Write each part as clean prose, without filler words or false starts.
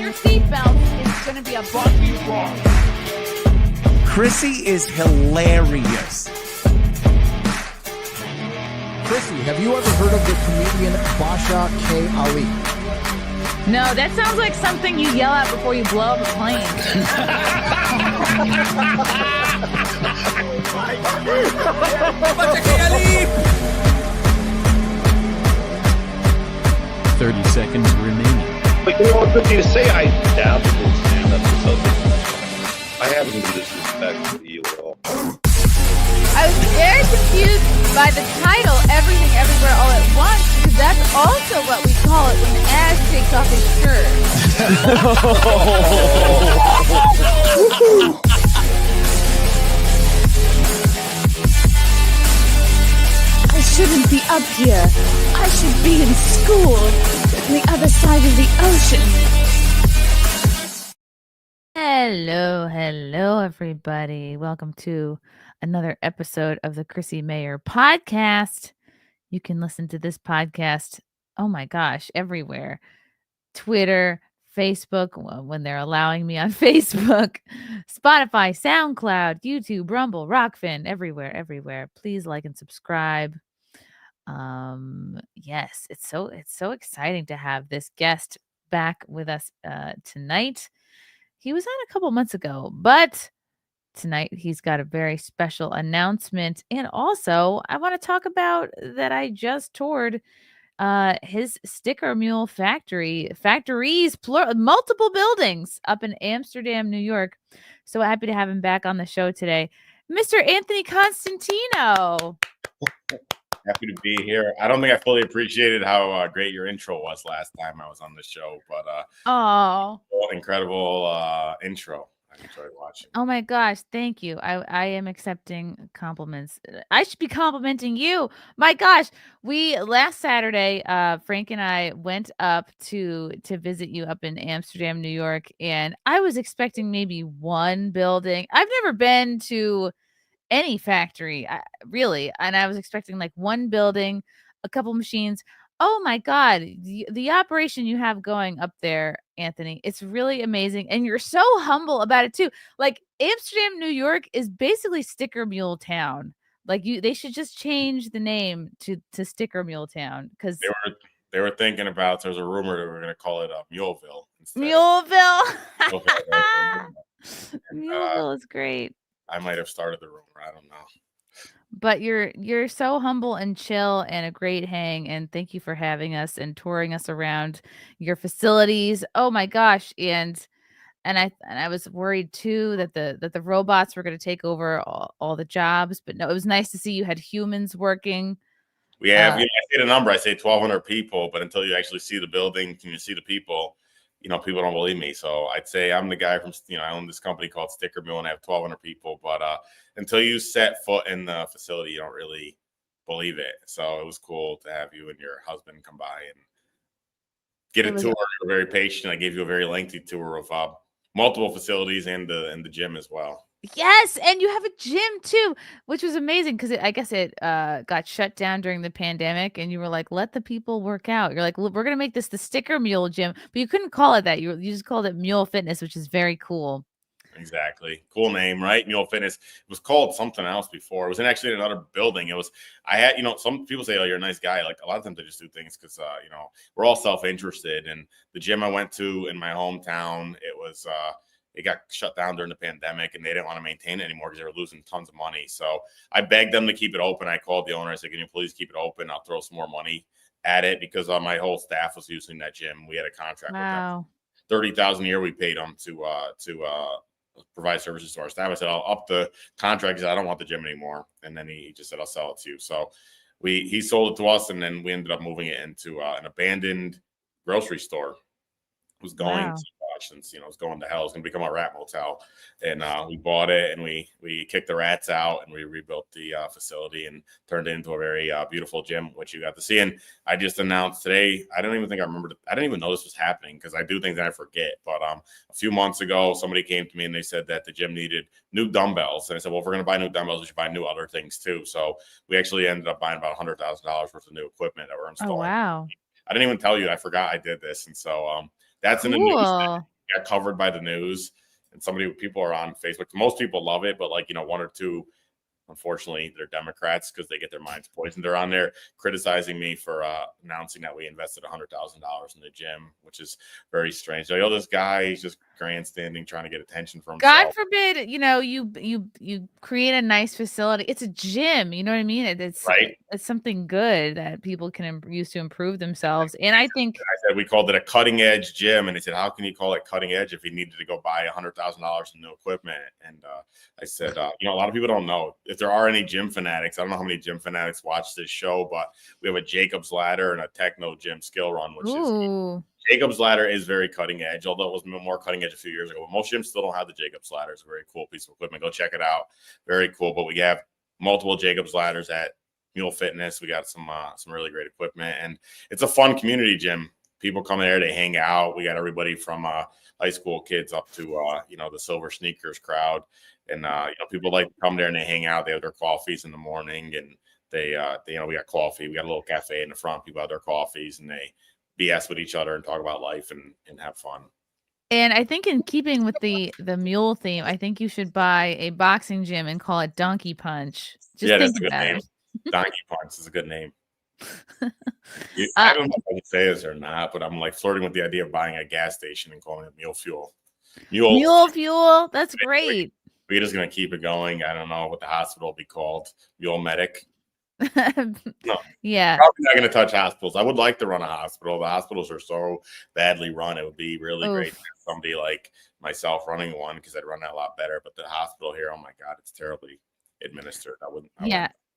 your seatbelts. It's going to be a bumpy ride. Chrissie is hilarious. Chrissie, have you ever heard of the comedian Basha K. Ali? No, that sounds like something you yell at before you blow up a plane. Basha K. Ali! 30 seconds remaining. But you know what, good to say I dabbled in stand-up or something. I haven't disrespected you at all. I was very confused by the title, Everything Everywhere All at Once, because that's also what we call it when Ash takes off his shirt. I shouldn't be up here. I should be in school on the other side of the ocean. Hello, everybody. Welcome to another episode of the Chrissie Mayr podcast. You can listen to this podcast, oh my gosh, everywhere. Twitter, Facebook, when they're allowing me on Facebook, Spotify, SoundCloud, YouTube, Rumble, Rockfin, everywhere. Please like and subscribe. Yes, it's so exciting to have this guest back with us tonight. He was on a couple months ago, but tonight he's got a very special announcement. And also, I want to talk about that I just toured his Sticker Mule factories, plural, multiple buildings up in Amsterdam, New York. So happy to have him back on the show today. Mr. Anthony Constantino. Happy to be here. I don't think I fully appreciated how great your intro was last time I was on the show, but incredible intro. I enjoyed watching. Oh my gosh, thank you. I am accepting compliments. I should be complimenting you. My gosh, we last Saturday, Frank and I went up to visit you up in Amsterdam, New York, and I was expecting maybe one building. I've never been to any factory, really, and I was expecting like one building, a couple machines. Oh my God, the operation you have going up there, Anthony, it's really amazing. And you're so humble about it too. Like Amsterdam, New York is basically Sticker Mule Town. Like they should just change the name to Sticker Mule Town because they were thinking about, there's a rumor that we're going to call it Muleville. Muleville. Muleville is great. I might have started the rumor. I don't know. But you're so humble and chill and a great hang, and thank you for having us and touring us around your facilities. Oh my gosh, and I was worried too that the robots were going to take over all the jobs, but no, it was nice to see you had humans working. We have. I say the number. I say 1,200 people, but until you actually see the building, and you see the people, people don't believe me. So I'd say I'm the guy from, I own this company called Sticker Mule and I have 1,200 people. But until you set foot in the facility, you don't really believe it. So it was cool to have you and your husband come by and get a tour. You're very patient. I gave you a very lengthy tour of multiple facilities and the gym as well. Yes, and you have a gym too, which was amazing because I guess it got shut down during the pandemic, and you were like, "Let the people work out." You're like, "We're gonna make this the Sticker Mule Gym," but you couldn't call it that. You just called it Mule Fitness, which is very cool. Exactly, cool name, right? Mule Fitness. It was called something else before. It was actually in another building. I had, some people say, "Oh, you're a nice guy." Like a lot of times, I just do things because, we're all self-interested. And the gym I went to in my hometown, it got shut down during the pandemic and they didn't want to maintain it anymore because they were losing tons of money. So I begged them to keep it open. I called the owner. I said, "Can you please keep it open? I'll throw some more money at it," because my whole staff was using that gym. We had a contract with them. $30,000 a year we paid them to provide services to our staff. I said, "I'll up the contract." He said, "I don't want the gym anymore." And then he just said, "I'll sell it to you." So he sold it to us, and then we ended up moving it into an abandoned grocery store. It was going to since it was going to hell. It's going to become a rat motel, and we bought it and we kicked the rats out and we rebuilt the facility and turned it into a very beautiful gym, which you got to see. And I just announced today, I don't even think I remembered. I didn't even know this was happening because I do things that I forget. But a few months ago, somebody came to me and they said that the gym needed new dumbbells, and I said, "Well, if we're going to buy new dumbbells, we should buy new other things too." So we actually ended up buying about $100,000 worth of new equipment that we're installing. Oh wow! I didn't even tell you. I forgot I did this, and so that's in the Cool. news. got covered by the news, and people are on Facebook. Most people love it, but like, one or two, unfortunately, they're Democrats because they get their minds poisoned. They're on there criticizing me for announcing that we invested $100,000 in the gym, which is very strange. So, this guy, he's just grandstanding, trying to get attention for himself. God forbid, you create a nice facility. It's a gym, you know what I mean? It's right. It's something good that people can use to improve themselves. And I think I said we called it a cutting edge gym, and he said, "How can you call it cutting edge if he needed to go buy $100,000 in new equipment?" And I said, a lot of people don't know if there are any gym fanatics. I don't know how many gym fanatics watch this show, but we have a Jacob's ladder and a techno gym skill run, which is Jacob's ladder is very cutting edge, although it was more cutting edge a few years ago. But most gyms still don't have the Jacob's ladder. It's a very cool piece of equipment. Go check it out. Very cool. But we have multiple Jacob's ladders at Mule Fitness. We got some really great equipment, and it's a fun community gym. People come there, they hang out. We got everybody from high school kids up to the Silver Sneakers crowd, and people like to come there and they hang out. They have their coffees in the morning, and they we got coffee. We got a little cafe in the front. People have their coffees, and they BS with each other and talk about life and have fun. And I think in keeping with the mule theme, I think you should buy a boxing gym and call it Donkey Punch. Just Yeah, think that's a good about name. it. Donkey Punch is a good name. I don't know if I can say this or not, but I'm like flirting with the idea of buying a gas station and calling it Mule Fuel. Mule Fuel. That's great. We're just gonna keep it going. I don't know what the hospital will be called. Mule Medic. No. Yeah. Probably not gonna touch hospitals. I would like to run a hospital. The hospitals are so badly run. It would be really great to have somebody like myself running one because I'd run that a lot better. But the hospital here, oh my God, it's terribly administered. I wouldn't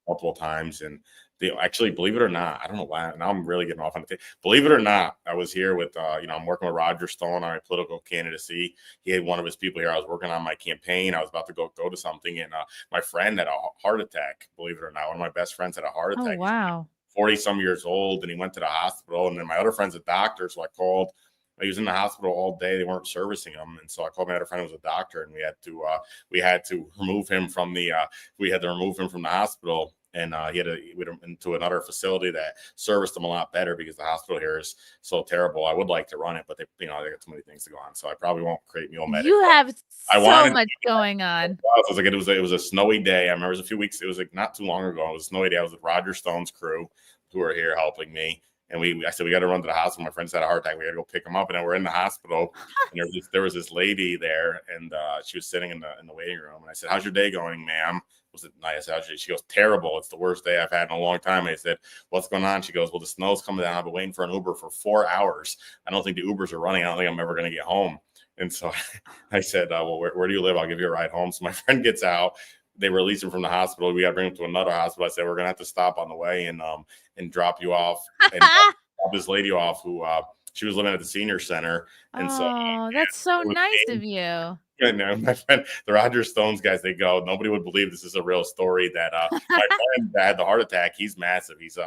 multiple times. And they actually, believe it or not, I don't know why. Now I'm really getting off on the thing. Believe it or not, I was here with, I'm working with Roger Stone on my political candidacy. He had one of his people here. I was working on my campaign. I was about to go to something. And my friend had a heart attack. Believe it or not, one of my best friends had a heart attack. Oh, wow. 40 some years old. And he went to the hospital. And then my other friend's a doctor. So I called. He was in the hospital all day. They weren't servicing him, and so I called my other friend who was a doctor, and we had to remove him from the hospital, and we went into another facility that serviced him a lot better because the hospital here is so terrible. I would like to run it, but they got too many things to go on, so I probably won't create Mule Medic. You have so much going on. It was a snowy day. I remember it was a few weeks. It was like not too long ago. It was a snowy day. I was with Roger Stone's crew, who are here helping me. And I said, we got to run to the hospital. My friend had a heart attack. We got to go pick him up. And then we're in the hospital. And there was this lady there, and she was sitting in the waiting room. And I said, how's your day going, ma'am? Was it nice? She goes, terrible. It's the worst day I've had in a long time. I said, what's going on? She goes, well, the snow's coming down. I've been waiting for an Uber for 4 hours. I don't think the Ubers are running. I don't think I'm ever going to get home. And so I said, well, where do you live? I'll give you a ride home. So my friend gets out. They release him from the hospital. We got to bring him to another hospital. I said, we're going to have to stop on the way and drop you off and drop this lady off who she was living at the senior center. And that's so nice of you. And my friend, the Roger Stones guys, they go, nobody would believe this is a real story that my friend had the heart attack. He's massive. He's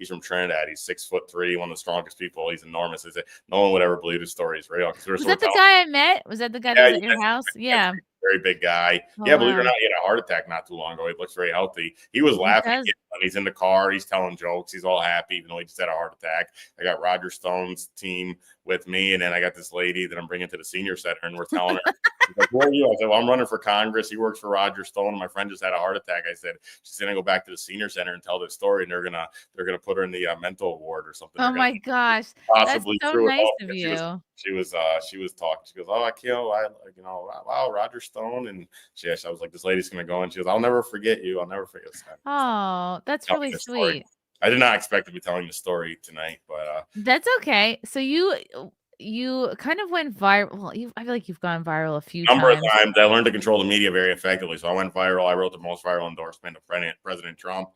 from Trinidad. He's 6'3", one of the strongest people. He's enormous. They said, no one would ever believe his story is real. Was that the guy I met? Was that the guy that was at your house? Yeah. Very big guy. Believe it or not, he had a heart attack not too long ago. He looks very healthy. He was laughing. He's in the car. He's telling jokes. He's all happy, even though he just had a heart attack. I got Roger Stone's team with me, and then I got this lady that I'm bringing to the senior center, and we're telling her, like, where are you? I said, well, I'm running for Congress. He works for Roger Stone. My friend just had a heart attack. I said, she's going to go back to the senior center and tell this story, and they're gonna put her in the mental ward or something. Oh my gosh, possibly that's so nice of you. She was talking. She goes, oh, wow, Roger Stone, and I was like, this lady's going to go, and she goes, I'll never forget you. I'll never forget this. Oh, that's really sweet. I did not expect to be telling the story tonight, but that's okay. So you kind of went viral. Well, I feel like you've gone viral a few number of times. I learned to control the media very effectively, so I went viral. I wrote the most viral endorsement of President Trump.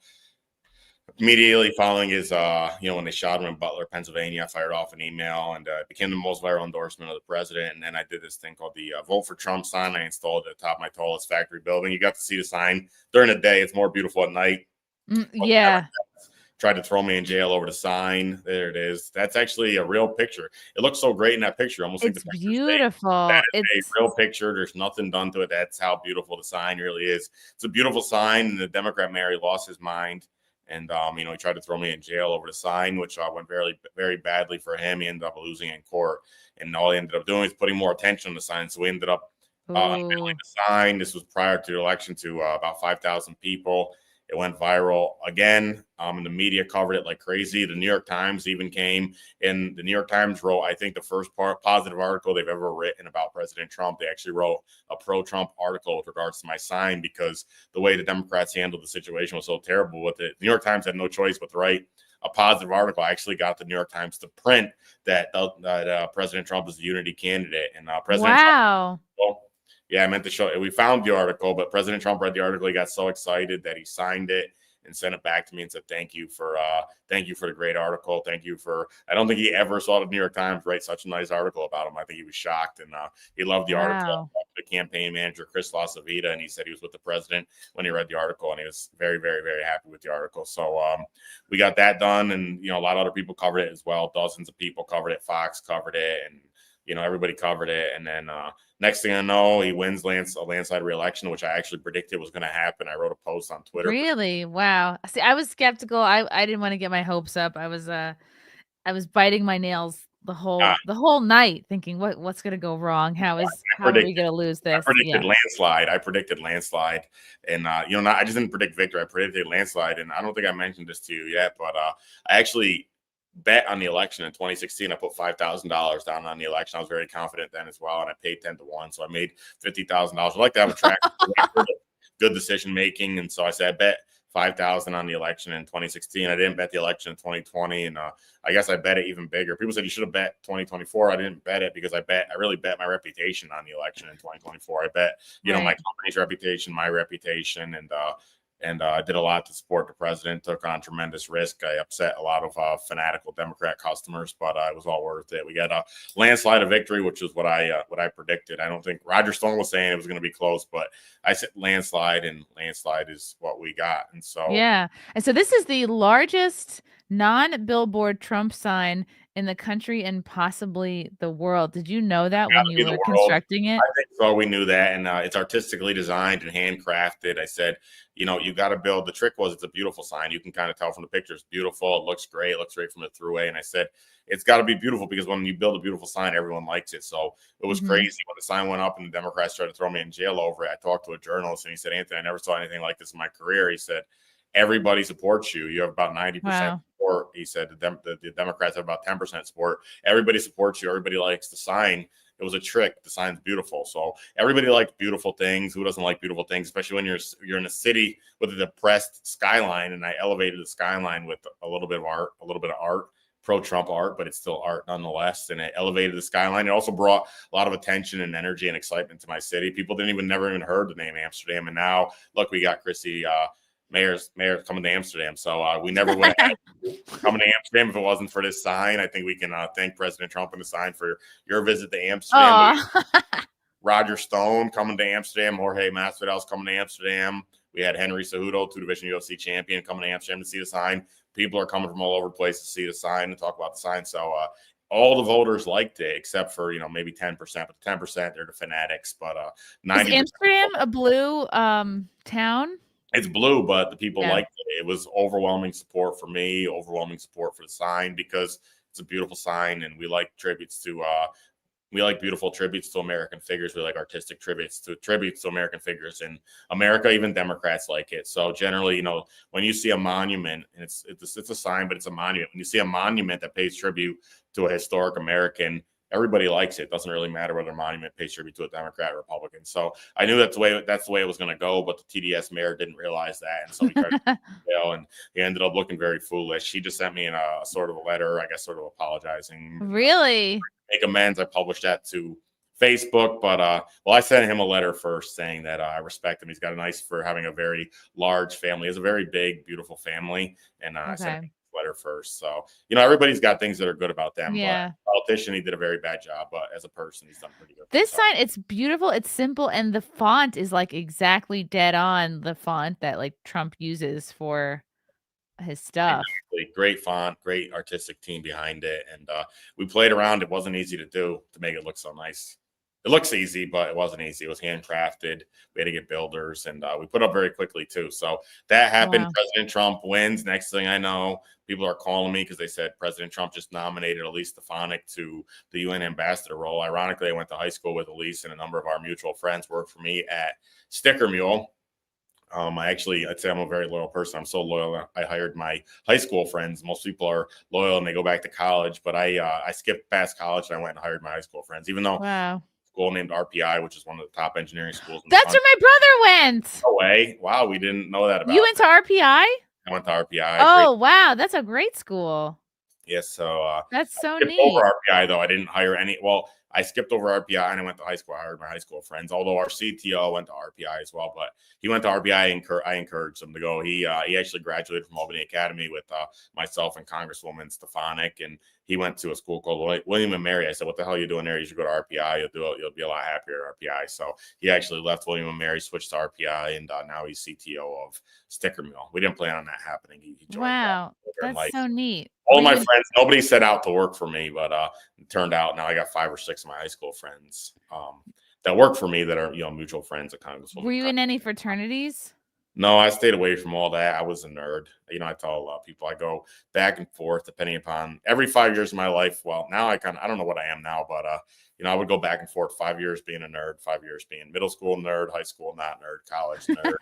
Immediately following his, when they shot him in Butler, Pennsylvania, I fired off an email, and it became the most viral endorsement of the president. And then I did this thing called the Vote for Trump sign. I installed it at the top of my tallest factory building. You got to see the sign during the day. It's more beautiful at night. Yeah. Tried to throw me in jail over the sign. There it is. That's actually a real picture. It looks so great in that picture. Almost it's like the beautiful. It's a real picture. There's nothing done to it. That's how beautiful the sign really is. It's a beautiful sign. And the Democrat mayor lost his mind. And he tried to throw me in jail over the sign, which went very, very badly for him. He ended up losing in court, and all he ended up doing is putting more attention on the sign. So we ended up unveiling Ooh. the sign. This was prior to the election to about 5,000 people. It went viral again, and the media covered it like crazy. The New York Times even came in. The New York Times wrote, I think, the first positive article they've ever written about President Trump. They actually wrote a pro-Trump article with regards to my sign because the way the Democrats handled the situation was so terrible with it. The New York Times had no choice but to write a positive article. I actually got the New York Times to print that President Trump is the unity candidate, and President Wow. Trump. Yeah, I meant to show. We found the article, but President Trump read the article. He got so excited that he signed it and sent it back to me and said, thank you for the great article. Thank you for." I don't think he ever saw the New York Times write such a nice article about him. I think he was shocked, and he loved the article. Wow. The campaign manager, Chris Lasavita, and he said he was with the president when he read the article, and he was very, very, very happy with the article. So we got that done, and a lot of other people covered it as well. Dozens of people covered it. Fox covered it, and everybody covered it. And then next thing I know, he wins a landslide re-election, which I actually predicted was going to happen. I wrote a post on Twitter. Really? Wow. See, I was skeptical. I didn't want to get my hopes up. I was biting my nails the whole night thinking what's going to go wrong? How are we going to lose I this? predicted Yeah. landslide. And I just didn't predict victory. I predicted landslide, and I don't think I mentioned this to you yet, but I actually bet on the election in 2016. I put $5,000 down on the election. I was very confident then as well, and I paid 10-1, so I made $50,000. I like to have a track record of good decision making, and so I said I bet 5,000 on the election in 2016. I didn't bet the election in 2020, and I guess I bet it even bigger. People said you should have bet 2024. I didn't bet it because I really bet my reputation on the election in 2024. I bet my company's reputation, my reputation, and I did a lot to support the president, took on tremendous risk. I upset a lot of fanatical Democrat customers, but it was all worth it. We got a landslide of victory, which is what I predicted. I don't think Roger Stone was saying it was going to be close, but I said landslide, and landslide is what we got. And so, Yeah. And so this is the largest non-billboard Trump sign in the country and possibly the world. Did you know that when you were constructing it? I think so. We knew that, and it's artistically designed and handcrafted. I said, you got to build. The trick was it's a beautiful sign. You can kind of tell from the picture it's beautiful. It looks great. It looks great from the throughway. And I said, it's got to be beautiful because when you build a beautiful sign, everyone likes it. So it was crazy when the sign went up and the Democrats tried to throw me in jail over it. I talked to a journalist and he said, "Anthony, I never saw anything like this in my career." He said, "Everybody supports you. You have about 90% support." He said the Democrats have about 10% support. Everybody supports you. Everybody likes the sign. It was a trick. The sign's beautiful. So everybody likes beautiful things. Who doesn't like beautiful things, especially when you're in a city with a depressed skyline? And I elevated the skyline with a little bit of art, pro-Trump art, but it's still art nonetheless. And it elevated the skyline. It also brought a lot of attention and energy and excitement to my city. People never even heard the name Amsterdam. And now, look, we got Chrissie Mayr coming to Amsterdam. So we never would have had coming to Amsterdam if it wasn't for this sign. I think we can thank President Trump and the sign for your visit to Amsterdam. Roger Stone coming to Amsterdam. Jorge Masvidal's coming to Amsterdam. We had Henry Cejudo, 2-division UFC champion, coming to Amsterdam to see the sign. People are coming from all over the place to see the sign and talk about the sign. So all the voters liked it, except for maybe 10%. But the 10%, they're the fanatics. But 90%. Is Amsterdam a blue town? It's blue, but the people liked it. It was overwhelming support for me, overwhelming support for the sign because it's a beautiful sign, and we like beautiful tributes to American figures. We like artistic tributes to American figures in America. Even Democrats like it. So generally, when you see a monument, and it's a sign, but it's a monument. When you see a monument that pays tribute to a historic American, everybody likes it. It doesn't really matter whether a monument pays tribute to a Democrat or Republican. So I knew that's the way it was going to go, but the TDS mayor didn't realize that, and so he tried to and he ended up looking very foolish. He just sent me in a sort of a letter, I guess, sort of apologizing. Really? Make amends. I published that to Facebook, but I sent him a letter first saying that I respect him. He's got for having a very large family. He has a very big, beautiful family, and I sent him letter first. So everybody's got things that are good about them. Yeah. But politician, he did a very bad job, but as a person, he's done pretty good. This sign, it's beautiful, it's simple, and the font is like exactly dead on the font that like Trump uses for his stuff. Exactly. Great font, great artistic team behind it, and we played around. It wasn't easy to do to make it look so nice. it looks easy, but it wasn't easy. It was handcrafted. We had to get builders, and we put up very quickly too. So that happened. Wow. President Trump wins. Next thing I know, people are calling me because they said President Trump just nominated Elise Stefanik to the UN ambassador role. Ironically, I went to high school with Elise, and a number of our mutual friends worked for me at Sticker Mule. I'd say I'm a very loyal person. I'm so loyal. I hired my high school friends. Most people are loyal and they go back to college, but I skipped past college and I went and hired my high school friends, even though Wow. school named RPI, which is one of the top engineering schools in the That's where country. my brother went. No way. Wow, we didn't know that about You went to RPI? I went to RPI. Oh, wow. That's a great school. Yes, so That's so skipped neat. over RPI though. I didn't hire any. Well, I skipped over RPI and I went to high school. I hired my high school friends. Although our CTO went to RPI as well, but he went to RPI. I encouraged him to go. He actually graduated from Albany Academy with myself and Congresswoman Stefanik, and he went to a school called William and Mary. I said, "What the hell are you doing there? You should go to RPI. You'll be a lot happier at RPI." So he actually left William and Mary, switched to RPI, and now he's CTO of Sticker Mill. We didn't plan on that happening. He joined. Wow. That's so neat. All my friends, nobody set out to work for me, but it turned out now I got 5 or 6 of my high school friends that work for me that are mutual friends at Congresswoman. Were you in any fraternities? No, I stayed away from all that. I was a nerd. I tell a lot of people I go back and forth depending upon every 5 years of my life. Well, now I don't know what I am now, but I would go back and forth 5 years being a nerd, 5 years being middle school nerd, high school not nerd, college nerd.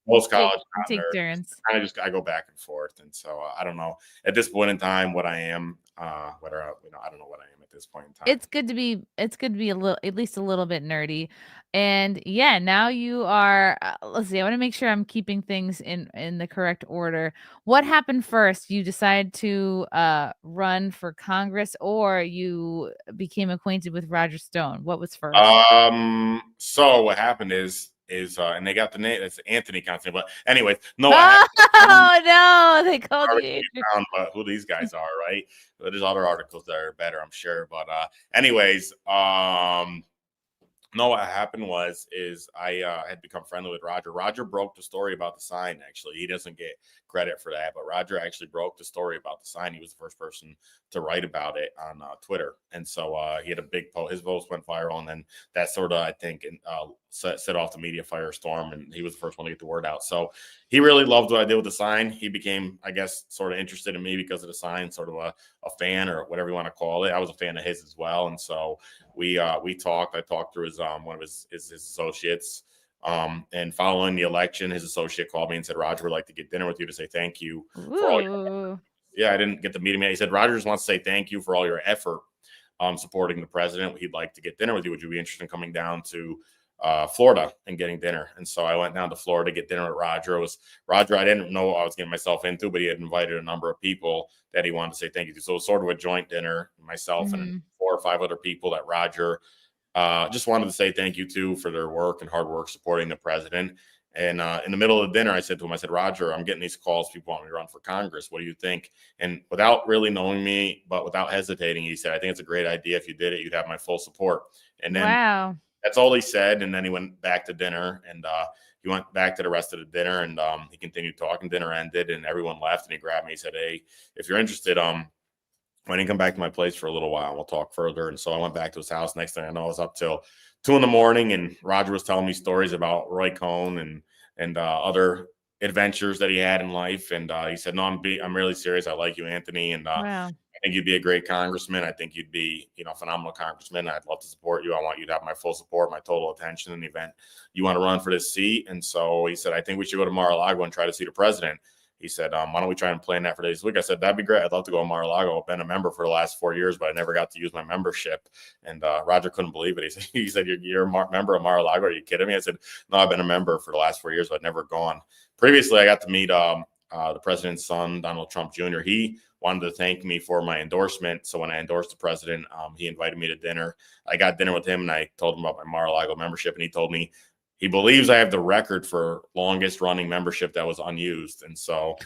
Most college take turns. I go back and forth, and so I don't know at this point in time what I am. I don't know what I am at this point in time. It's good to be a little, at least a little bit nerdy, and yeah, now you are. Let's see. I want to make sure I'm keeping things in the correct order. What happened first? You decided to run for Congress, or you became acquainted with Roger Stone? What was first? So what happened is and they got the name. It's Anthony Constantino. But anyways, no. Oh no, they called you. But who these guys are, right? There's other articles that are better, I'm sure. But anyways, no, what happened was I had become friendly with Roger. Roger broke the story about the sign. Actually, he doesn't get credit for that, but Roger actually broke the story about the sign. He was the first person to write about it on Twitter, and so he had a big post. His post went viral, and then that sort of, I think, set off the media firestorm, and he was the first one to get the word out. So he really loved what I did with the sign. He became, I guess, sort of interested in me because of the sign, sort of a fan or whatever you want to call it. I was a fan of his as well, and so we talked. I talked through his one of his associates. And following the election, his associate called me and said, "Roger would like to get dinner with you to say thank you for all your." Yeah, I didn't get to meet him yet. He said, "Roger just wants to say thank you for all your effort supporting the president. He'd like to get dinner with you. Would you be interested in coming down to Florida and getting dinner?" And so I went down to Florida to get dinner with Roger. It was Roger I didn't know what I was getting myself into, but he had invited a number of people that he wanted to say thank you to. So it was sort of a joint dinner, myself and 4 or 5 other people that Roger just wanted to say thank you to for their work and hard work supporting the president. And in the middle of the dinner, I said to him, I said, "Roger, I'm getting these calls. People want me to run for Congress. What do you think?" And without really knowing me, but without hesitating, he said, "I think it's a great idea. If you did it, you'd have my full support." And then Wow. That's all he said. And then he went back to dinner, and he went back to the rest of the dinner, and he continued talking. Dinner ended, and everyone left. And he grabbed me. He said, "Hey, if you're interested, why didn't come back to my place for a little while? We'll talk further." And so I went back to his house. Next thing I know, I was up till 2 a.m, and Roger was telling me stories about Roy Cohn and other adventures that he had in life. And he said, "No, I'm really serious. I like you, Anthony, and Wow. I think you'd be a great congressman. I think you'd be, a phenomenal congressman. I'd love to support you. I want you to have my full support, my total attention in the event you want to run for this seat." And so he said, "I think we should go to Mar a Lago and try to see the president." He said, "Why don't we try and plan that for this week?" I said, "That'd be great. I'd love to go to Mar a Lago. I've been a member for the last 4 years, but I never got to use my membership." And Roger couldn't believe it. He said, "You're a member of Mar a Lago? Are you kidding me?" I said, "No, I've been a member for the last 4 years, but I've never gone." Previously, I got to meet the president's son, Donald Trump Jr. He wanted to thank me for my endorsement. So when I endorsed the president, he invited me to dinner. I got dinner with him, and I told him about my Mar a Lago membership, and he told me he believes I have the record for longest running membership that was unused. And so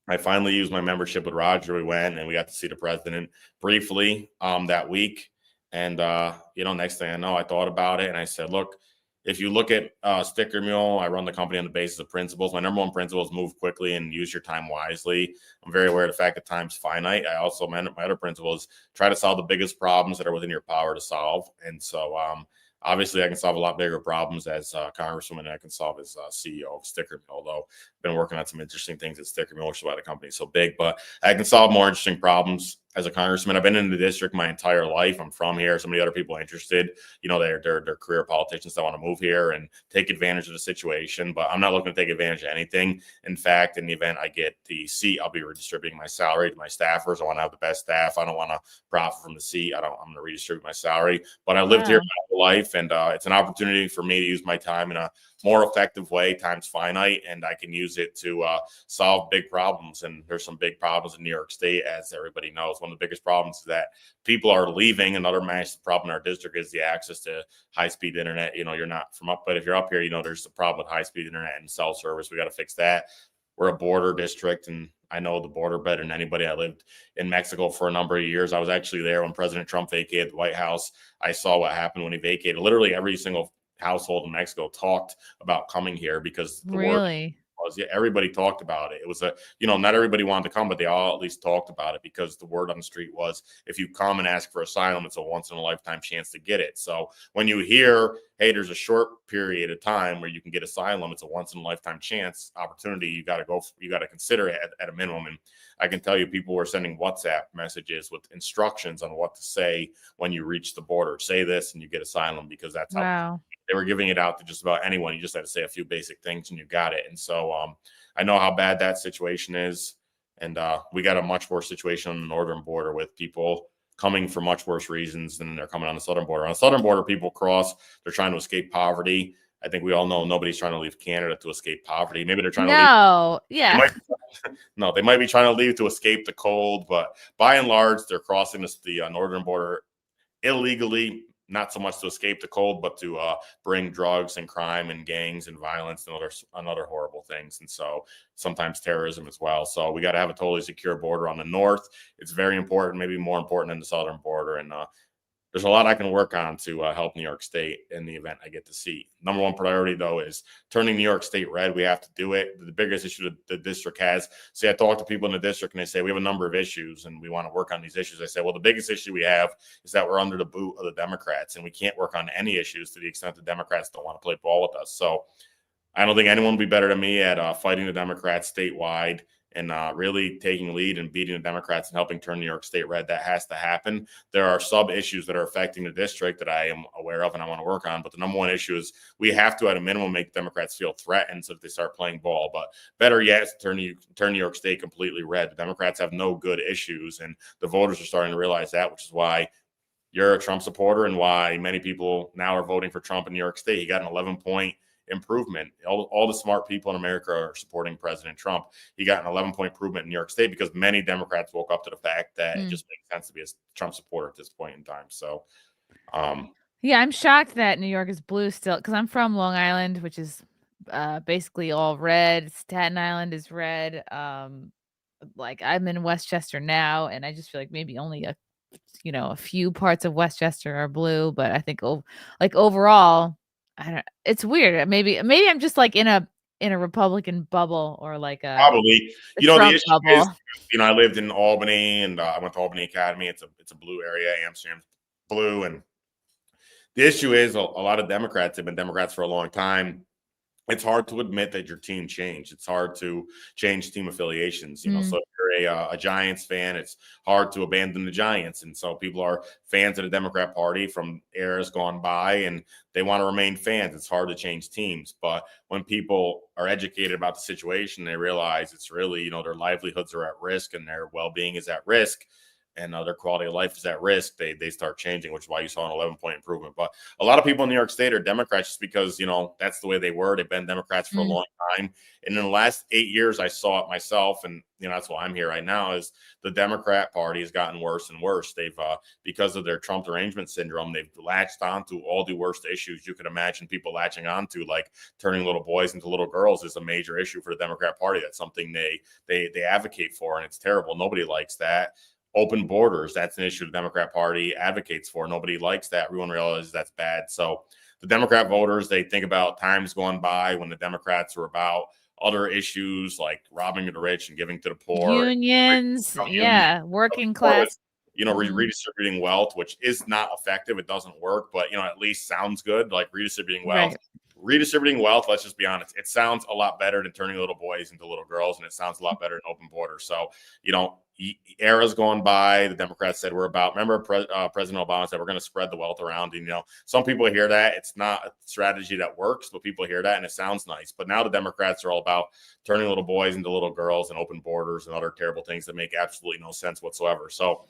I finally used my membership with Roger. We went and we got to see the president briefly that week. And, next thing I know, I thought about it and I said, "Look, if you look at Sticker Mule, I run the company on the basis of principles. My number one principle is move quickly and use your time wisely. I'm very aware of the fact that time's finite. I also, my other principle is try to solve the biggest problems that are within your power to solve. And so, obviously, I can solve a lot bigger problems as Congresswoman. I can solve as CEO of Sticker Mill, although I've been working on some interesting things at Sticker Mill, which is why the company's so big. But I can solve more interesting problems as a congressman. I've been in the district my entire life. I'm from here. Some of the other people interested, they're career politicians that want to move here and take advantage of the situation. But I'm not looking to take advantage of anything. In fact, in the event I get the seat, I'll be redistributing my salary to my staffers. I want to have the best staff. I don't want to profit from the seat. I'm going to redistribute my salary. But I lived here my whole life, and it's an opportunity for me to use my time in a more effective way. Time's finite, and I can use it to solve big problems. And there's some big problems in New York State, as everybody knows. One of the biggest problems is that people are leaving. Another massive problem in our district is the access to high-speed internet. You're not from up, but if you're up here, there's a problem with high-speed internet and cell service. We got to fix that. We're a border district, and I know the border better than anybody. I lived in Mexico for a number of years. I was actually there when President Trump vacated the White House. I saw what happened when he vacated. Literally every single household in Mexico talked about coming here because the word was, everybody talked about it. It was not everybody wanted to come, but they all at least talked about it because the word on the street was, if you come and ask for asylum, it's a once in a lifetime chance to get it. So when you hear, hey, there's a short period of time where you can get asylum, it's a once in a lifetime chance opportunity. You got to consider it at a minimum. And I can tell you, people were sending WhatsApp messages with instructions on what to say when you reach the border. Say this and you get asylum, because that's how they were giving it out to just about anyone. You just had to say a few basic things and you got it. And so I know how bad that situation is. And we got a much worse situation on the northern border with people coming for much worse reasons than they're coming on the southern border. On the southern border, people cross, they're trying to escape poverty. I think we all know nobody's trying to leave Canada to escape poverty. Maybe they're trying to leave. They might be trying to leave to escape the cold, but by and large, they're crossing the northern border illegally, not so much to escape the cold, but to bring drugs and crime and gangs and violence and other horrible things. And so sometimes terrorism as well. So we got to have a totally secure border on the north. It's very important, maybe more important than the southern border. And there's a lot I can work on to help New York State in the event I get the seat. Number one priority, though, is turning New York State red. We have to do it. The biggest issue that the district has, I talk to people in the district and they say, we have a number of issues and we want to work on these issues. I say, well, the biggest issue we have is that we're under the boot of the Democrats and we can't work on any issues to the extent the Democrats don't want to play ball with us. So I don't think anyone will be better than me at fighting the Democrats statewide and really taking lead and beating the Democrats and helping turn New York State red. That has to happen. There are sub issues that are affecting the district that I am aware of and I want to work on. But the number one issue is we have to, at a minimum, make Democrats feel threatened so that they start playing ball. But better yet, turn New York State completely red. The Democrats have no good issues, and the voters are starting to realize that, which is why you're a Trump supporter and why many people now are voting for Trump in New York State. He got an 11-point improvement. All the smart people in America are supporting President Trump. He got an 11-point improvement in New York State because many Democrats woke up to the fact that it just makes sense to be a Trump supporter at this point in time. So, I'm shocked that New York is blue still, because I'm from Long Island, which is basically all red. Staten Island is red. Like I'm in Westchester now, and I just feel like maybe only a few parts of Westchester are blue, but I think overall, I don't. It's weird. Maybe I'm just like in a Republican bubble or like a probably. The issue bubble. is, I lived in Albany and I went to Albany Academy. It's a blue area. Amsterdam's blue, and the issue is a lot of Democrats have been Democrats for a long time. It's hard to admit that your team changed. It's hard to change team affiliations. So if you're a Giants fan, it's hard to abandon the Giants. And so people are fans of the Democrat Party from eras gone by, and they want to remain fans. It's hard to change teams. But when people are educated about the situation, they realize it's really, their livelihoods are at risk and their well-being is at risk, and their quality of life is at risk, they start changing, which is why you saw an 11-point improvement. But a lot of people in New York State are Democrats just because, that's the way they were. They've been Democrats for a long time. And in the last 8 years, I saw it myself. And, that's why I'm here right now, is the Democrat Party has gotten worse and worse. They've, because of their Trump derangement syndrome, they've latched onto all the worst issues you could imagine people latching onto, like turning little boys into little girls is a major issue for the Democrat Party. That's something they advocate for, and it's terrible. Nobody likes that. Open borders, that's an issue the Democrat Party advocates for. Nobody likes that. Everyone realizes that's bad. So the Democrat voters, they think about times gone by when the Democrats were about other issues like robbing the rich and giving to the poor, Unions, yeah, working class. redistributing wealth, which is not effective. It doesn't work, but at least sounds good. Like redistributing wealth. Right. Redistributing wealth, let's just be honest, it sounds a lot better than turning little boys into little girls, and it sounds a lot better than open borders. So, eras going by, the Democrats said we're about, remember President Obama said we're going to spread the wealth around. And, some people hear that. It's not a strategy that works, but people hear that and it sounds nice. But now the Democrats are all about turning little boys into little girls and open borders and other terrible things that make absolutely no sense whatsoever. So,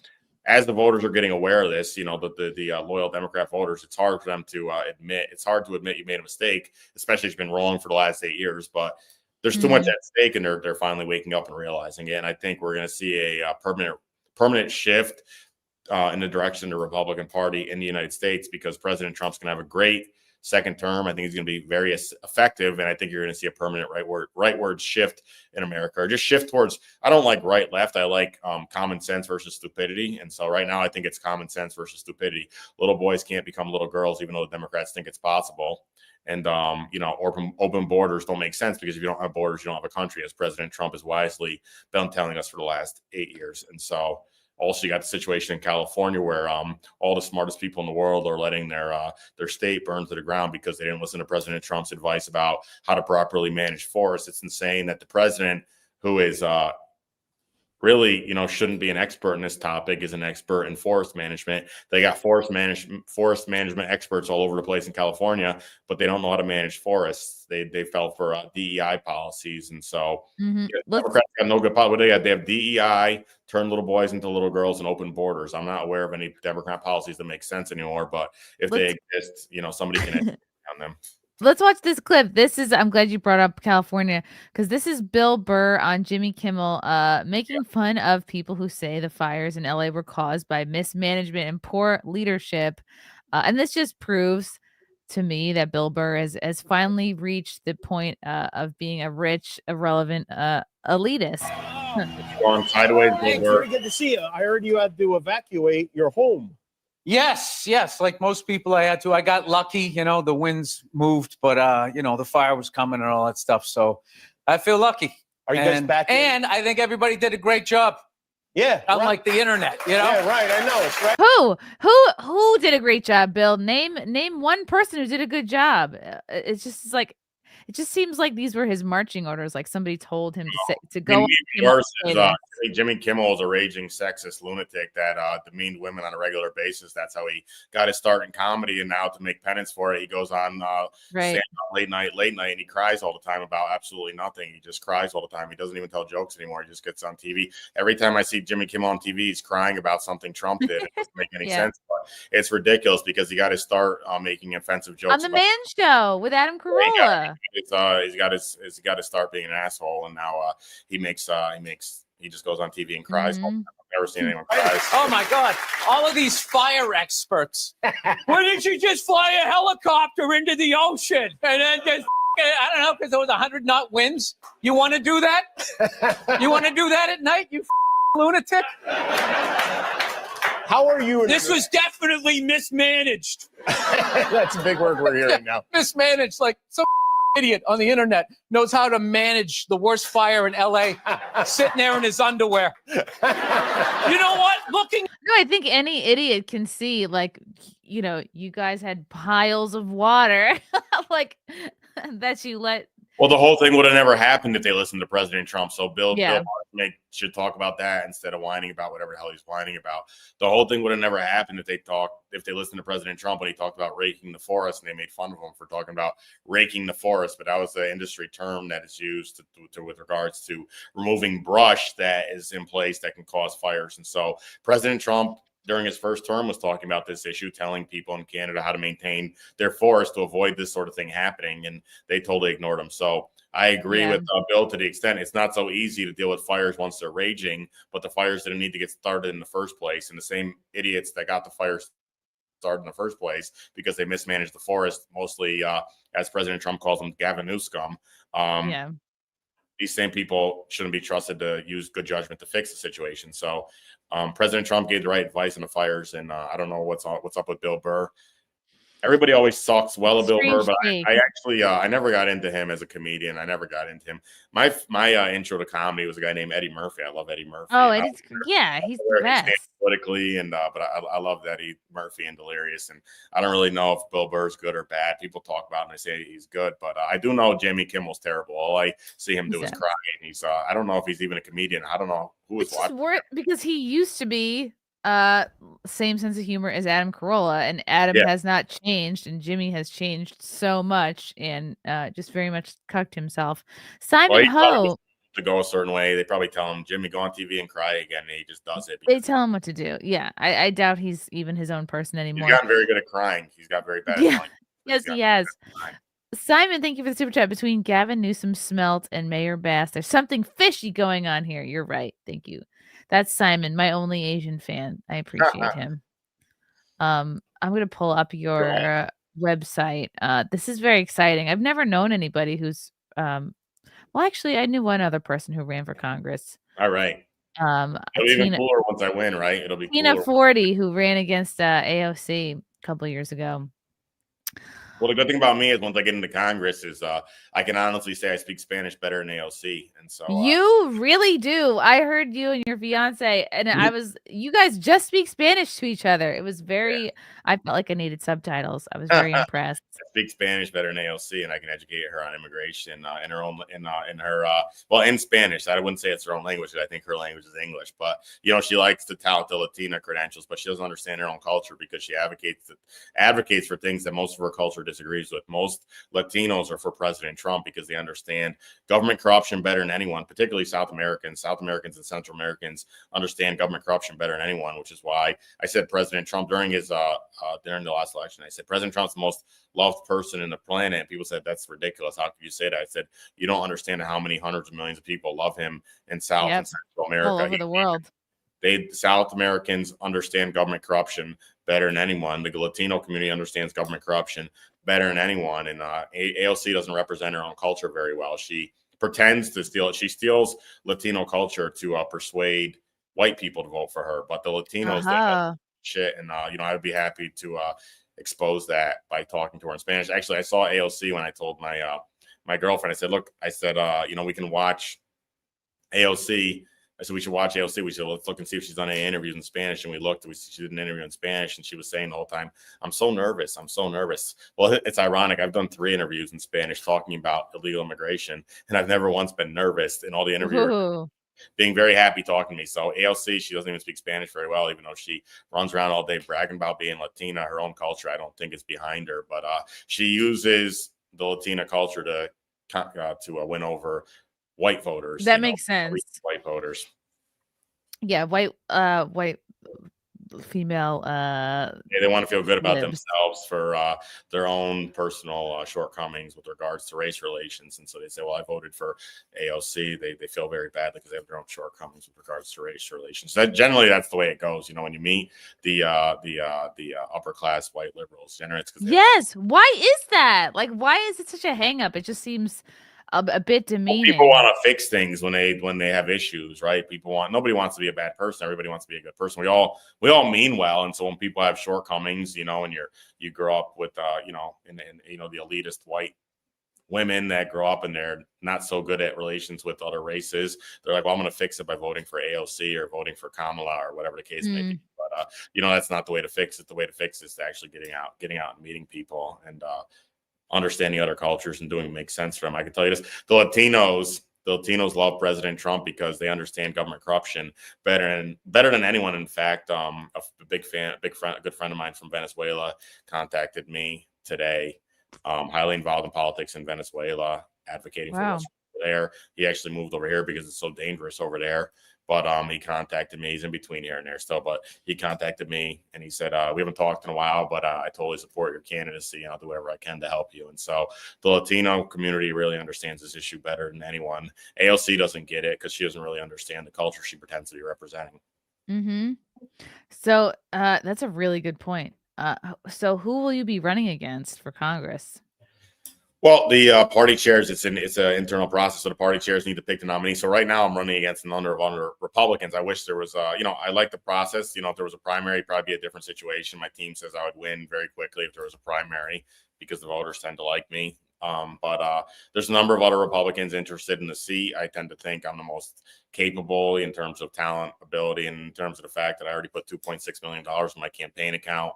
as the voters are getting aware of this, the loyal Democrat voters, it's hard for them to admit. It's hard to admit you made a mistake, especially if you've been wrong for the last 8 years. But there's too much at stake, and they're finally waking up and realizing it. And I think we're going to see a permanent shift in the direction of the Republican Party in the United States, because President Trump's going to have a great second term. I think he's going to be very effective, and I think you're going to see a permanent rightward shift in America, or just shift towards. I don't like right left. I like common sense versus stupidity, and so right now I think it's common sense versus stupidity. Little boys can't become little girls, even though the Democrats think it's possible. And open borders don't make sense, because if you don't have borders, you don't have a country, as President Trump has wisely been telling us for the last 8 years. And so. Also, you got the situation in California where all the smartest people in the world are letting their state burn to the ground because they didn't listen to President Trump's advice about how to properly manage forests. It's insane that the president, who is really, shouldn't be an expert in this topic, is an expert in forest management. They got forest management experts all over the place in California, but they don't know how to manage forests. They fell for DEI policies, and so Democrats got no good policy. They have DEI, turn little boys into little girls, and open borders. I'm not aware of any Democrat policies that make sense anymore, but if they exist, somebody can educate on them. Let's watch this clip. I'm glad you brought up California, because this is Bill Burr on Jimmy Kimmel making fun of people who say the fires in LA were caused by mismanagement and poor leadership. And this just proves to me that Bill Burr has finally reached the point of being a rich, irrelevant elitist. Going sideways, Hey, it's very good to see you. I heard you had to evacuate your home. Yes. Like most people, I had to. I got lucky, the winds moved, but the fire was coming and all that stuff. So I feel lucky. Are you guys back in? And I think everybody did a great job. Yeah. Unlike the internet, Yeah, right. I know. It's right. Who did a great job, Bill? Name one person who did a good job. It's just like, it just seems like these were his marching orders. Like somebody told him to go. Jimmy Kimmel is a raging sexist lunatic that demeaned women on a regular basis. That's how he got his start in comedy, and now to make penance for it, he goes on stand up late night, and he cries all the time about absolutely nothing. He just cries all the time. He doesn't even tell jokes anymore. He just gets on TV. Every time I see Jimmy Kimmel on TV, he's crying about something Trump did. It doesn't make any sense. But it's ridiculous, because he got to start making offensive jokes on the Man Show with Adam Carolla. He's got to start being an asshole, and now he just goes on TV and cries. I've never seen anyone cry. Oh my God! All of these fire experts. Why didn't you just fly a helicopter into the ocean and then just? I don't know, because there was 100-knot winds. You want to do that? You want to do that at night? You lunatic. How are you? This was definitely mismanaged. That's a big word we're hearing now. Mismanaged, like some idiot on the internet knows how to manage the worst fire in LA, sitting there in his underwear. You know what? No, I think any idiot can see, like, you guys had piles of water, like that you let. Well, the whole thing would have never happened if they listened to President Trump. So Bill should talk about that instead of whining about whatever the hell he's whining about. The whole thing would have never happened if they listened to President Trump when he talked about raking the forest, and they made fun of him for talking about raking the forest. But that was the industry term that is used with regards to removing brush that is in place that can cause fires. And so President Trump, during his first term, was talking about this issue, telling people in Canada how to maintain their forest to avoid this sort of thing happening, and they totally ignored him. So I agree with Bill to the extent it's not so easy to deal with fires once they're raging, but the fires didn't need to get started in the first place. And the same idiots that got the fires started in the first place because they mismanaged the forest, mostly, as President Trump calls them, Gavin Newsom. These same people shouldn't be trusted to use good judgment to fix the situation. So President Trump gave the right advice on the fires, and I don't know what's up with Bill Burr. Everybody always talks well of Bill Burr, Strange but take. I actually I never got into him as a comedian. I never got into him. My intro to comedy was a guy named Eddie Murphy. I love Eddie Murphy. Oh, And it is. Yeah, he's the where he stands best. politically, and but I love Eddie Murphy and Delirious, and I don't really know if Bill Burr's good or bad. People talk about him and they say he's good, but I do know Jimmy Kimmel's terrible. All I see him do is cry, and he's I don't know if he's even a comedian. I don't know who is watching. Because he used to be same sense of humor as Adam Carolla, and Adam Yeah. has not changed, and Jimmy has changed so much, and just very much cucked himself. Simon Ho, To go a certain way, they probably tell him, Jimmy, go on TV and cry again, and he just does it. they tell him what to do. Yeah, I doubt he's even his own person anymore. He's gotten very good at crying. He's got very bad. Yeah, yes, he has. Simon, thank you for the super chat. Between Gavin Newsom Smelt and Mayor Bass, there's something fishy going on here. You're right. Thank you. That's Simon, my only Asian fan. I appreciate him. I'm gonna pull up your website. This is very exciting. I've never known anybody who's well, actually, I knew one other person who ran for Congress. All right. It'll be even cooler once I win, right? It'll be Tina cooler. 40, who ran against AOC a couple years ago. Well, the good thing about me is once I get into Congress is I can honestly say I speak Spanish better than AOC, and so you really do. I heard you and your fiance, and you guys just speak Spanish to each other. It was very. I felt like I needed subtitles. I was very impressed. I speak Spanish better than AOC, and I can educate her on immigration in her own in Spanish. I wouldn't say it's her own language. I think her language is English, but she likes to tout the Latina credentials, but she doesn't understand her own culture because she advocates for things that most of her culture disagrees with. Most Latinos are for President Trump because they understand government corruption better than anyone, particularly South Americans. South Americans and Central Americans understand government corruption better than anyone, which is why I said President Trump during his during the last election. I said President Trump's the most loved person in the planet. And people said that's ridiculous. How could you say that? I said you don't understand how many hundreds of millions of people love him in South and Central America, all over the world. South Americans understand government corruption better than anyone. The Latino community understands government corruption better than anyone. And AOC doesn't represent her own culture very well. She pretends to steal it. She steals Latino culture to persuade white people to vote for her. But the Latinos, shit. And, I would be happy to expose that by talking to her in Spanish. Actually, I saw AOC when I told my girlfriend. I said, look, we can watch AOC. I said, we should watch AOC. We should let's look and see if she's done any interviews in Spanish. And we looked, she did an interview in Spanish, and she was saying the whole time, I'm so nervous. I'm so nervous. Well, it's ironic. I've done 3 interviews in Spanish talking about illegal immigration, and I've never once been nervous in all the interviews. Being very happy talking to me. So AOC, she doesn't even speak Spanish very well, even though she runs around all day bragging about being Latina. Her own culture, I don't think it's behind her, but she uses the Latina culture to win over white voters. That makes sense. White voters. Yeah, white female they want to feel good about themselves for their own personal shortcomings with regards to race relations, and so they say, well, I voted for AOC. They feel very badly because they have their own shortcomings with regards to race relations. So generally that's the way it goes. When you meet the upper class white liberals, generally it's because why is that? Like, why is it such a hang up? It just seems a bit demeaning. People want to fix things when they have issues, right? Nobody wants to be a bad person. Everybody wants to be a good person. We all mean well, and so when people have shortcomings, and you grow up with the elitist white women that grow up and they're not so good at relations with other races, they're like, well, I'm going to fix it by voting for AOC or voting for Kamala or whatever the case may be. But that's not the way to fix it. The way to fix it is to actually getting out and meeting people and understanding other cultures and doing makes sense for them. I can tell you this: the Latinos love President Trump because they understand government corruption better than anyone. In fact, a good friend of mine from Venezuela contacted me today, highly involved in politics in Venezuela, advocating for us there. He actually moved over here because it's so dangerous over there. But he contacted me. He's in between here and there still, but he contacted me and he said, we haven't talked in a while, but I totally support your candidacy and I'll do whatever I can to help you. And so the Latino community really understands this issue better than anyone. AOC doesn't get it because she doesn't really understand the culture she pretends to be representing. Mm-hmm. So that's a really good point. So who will you be running against for Congress? Well, the party chairs, it's an internal process. So the party chairs need to pick the nominee. So right now I'm running against a number of other Republicans. I wish there was, I like the process. If there was a primary, probably be a different situation. My team says I would win very quickly if there was a primary because the voters tend to like me. But there's a number of other Republicans interested in the seat. I tend to think I'm the most capable in terms of talent, ability, and in terms of the fact that I already put $2.6 million in my campaign account.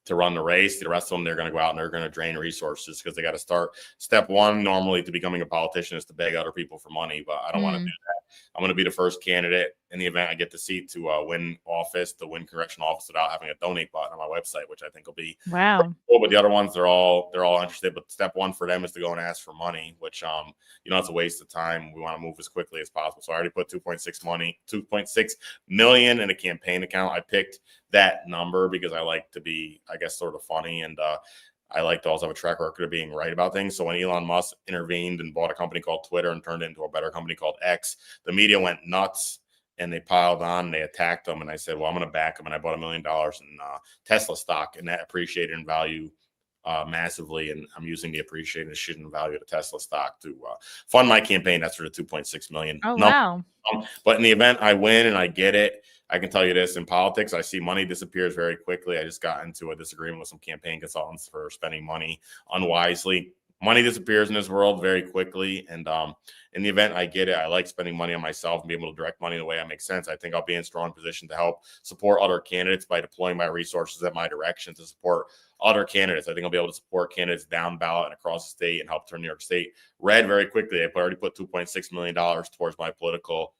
To run the race. The rest of them, they're going to go out and they're going to drain resources because they got to start. Step one, normally, to becoming a politician is to beg other people for money, but I don't want to do that. I'm going to be the first candidate in the event I get the seat to win office, to win congressional office without having a donate button on my website, which I think will be Wow. cool. But the other ones, they're all interested. But step one for them is to go and ask for money, which it's a waste of time. We want to move as quickly as possible. So I already put 2.6 million in a campaign account. I picked that number because I like to be, I guess, sort of funny, and I like to also have a track record of being right about things. So when Elon Musk intervened and bought a company called Twitter and turned it into a better company called X, the media went nuts and they piled on and they attacked him. And I said, well, I'm going to back him. And I bought $1 million in Tesla stock, and that appreciated in value massively. And I'm using the appreciated shit in value of the Tesla stock to fund my campaign. That's for the 2.6 million. Oh, wow. But in the event I win and I get it, I can tell you this: in politics, I see money disappears very quickly. I just got into a disagreement with some campaign consultants for spending money unwisely. Money disappears in this world very quickly. And in the event I get it, I like spending money on myself and be able to direct money in the way that makes sense. I think I'll be in a strong position to help support other candidates by deploying my resources at my direction to support other candidates. I think I'll be able to support candidates down ballot and across the state and help turn New York State red very quickly. I've already put $2.6 million towards my political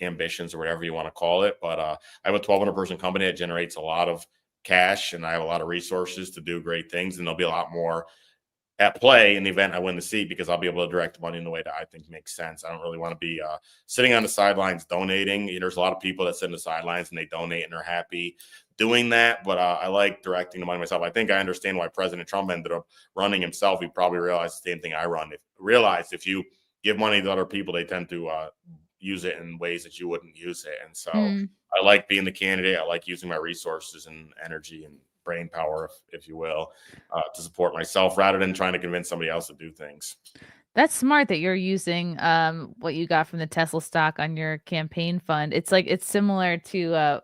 ambitions, or whatever you want to call it. But I have a 1,200 person company that generates a lot of cash, and I have a lot of resources to do great things. And there'll be a lot more at play in the event I win the seat because I'll be able to direct money in the way that I think makes sense. I don't really want to be sitting on the sidelines donating. There's a lot of people that sit in the sidelines and they donate and they're happy doing that. But I like directing the money myself. I think I understand why President Trump ended up running himself. He probably realized the same thing I realized if you give money to other people, they tend to use it in ways that you wouldn't use it. And so I like being the candidate. I like using my resources and energy and brain power, if you will, to support myself rather than trying to convince somebody else to do things. That's smart that you're using what you got from the Tesla stock on your campaign fund. It's similar to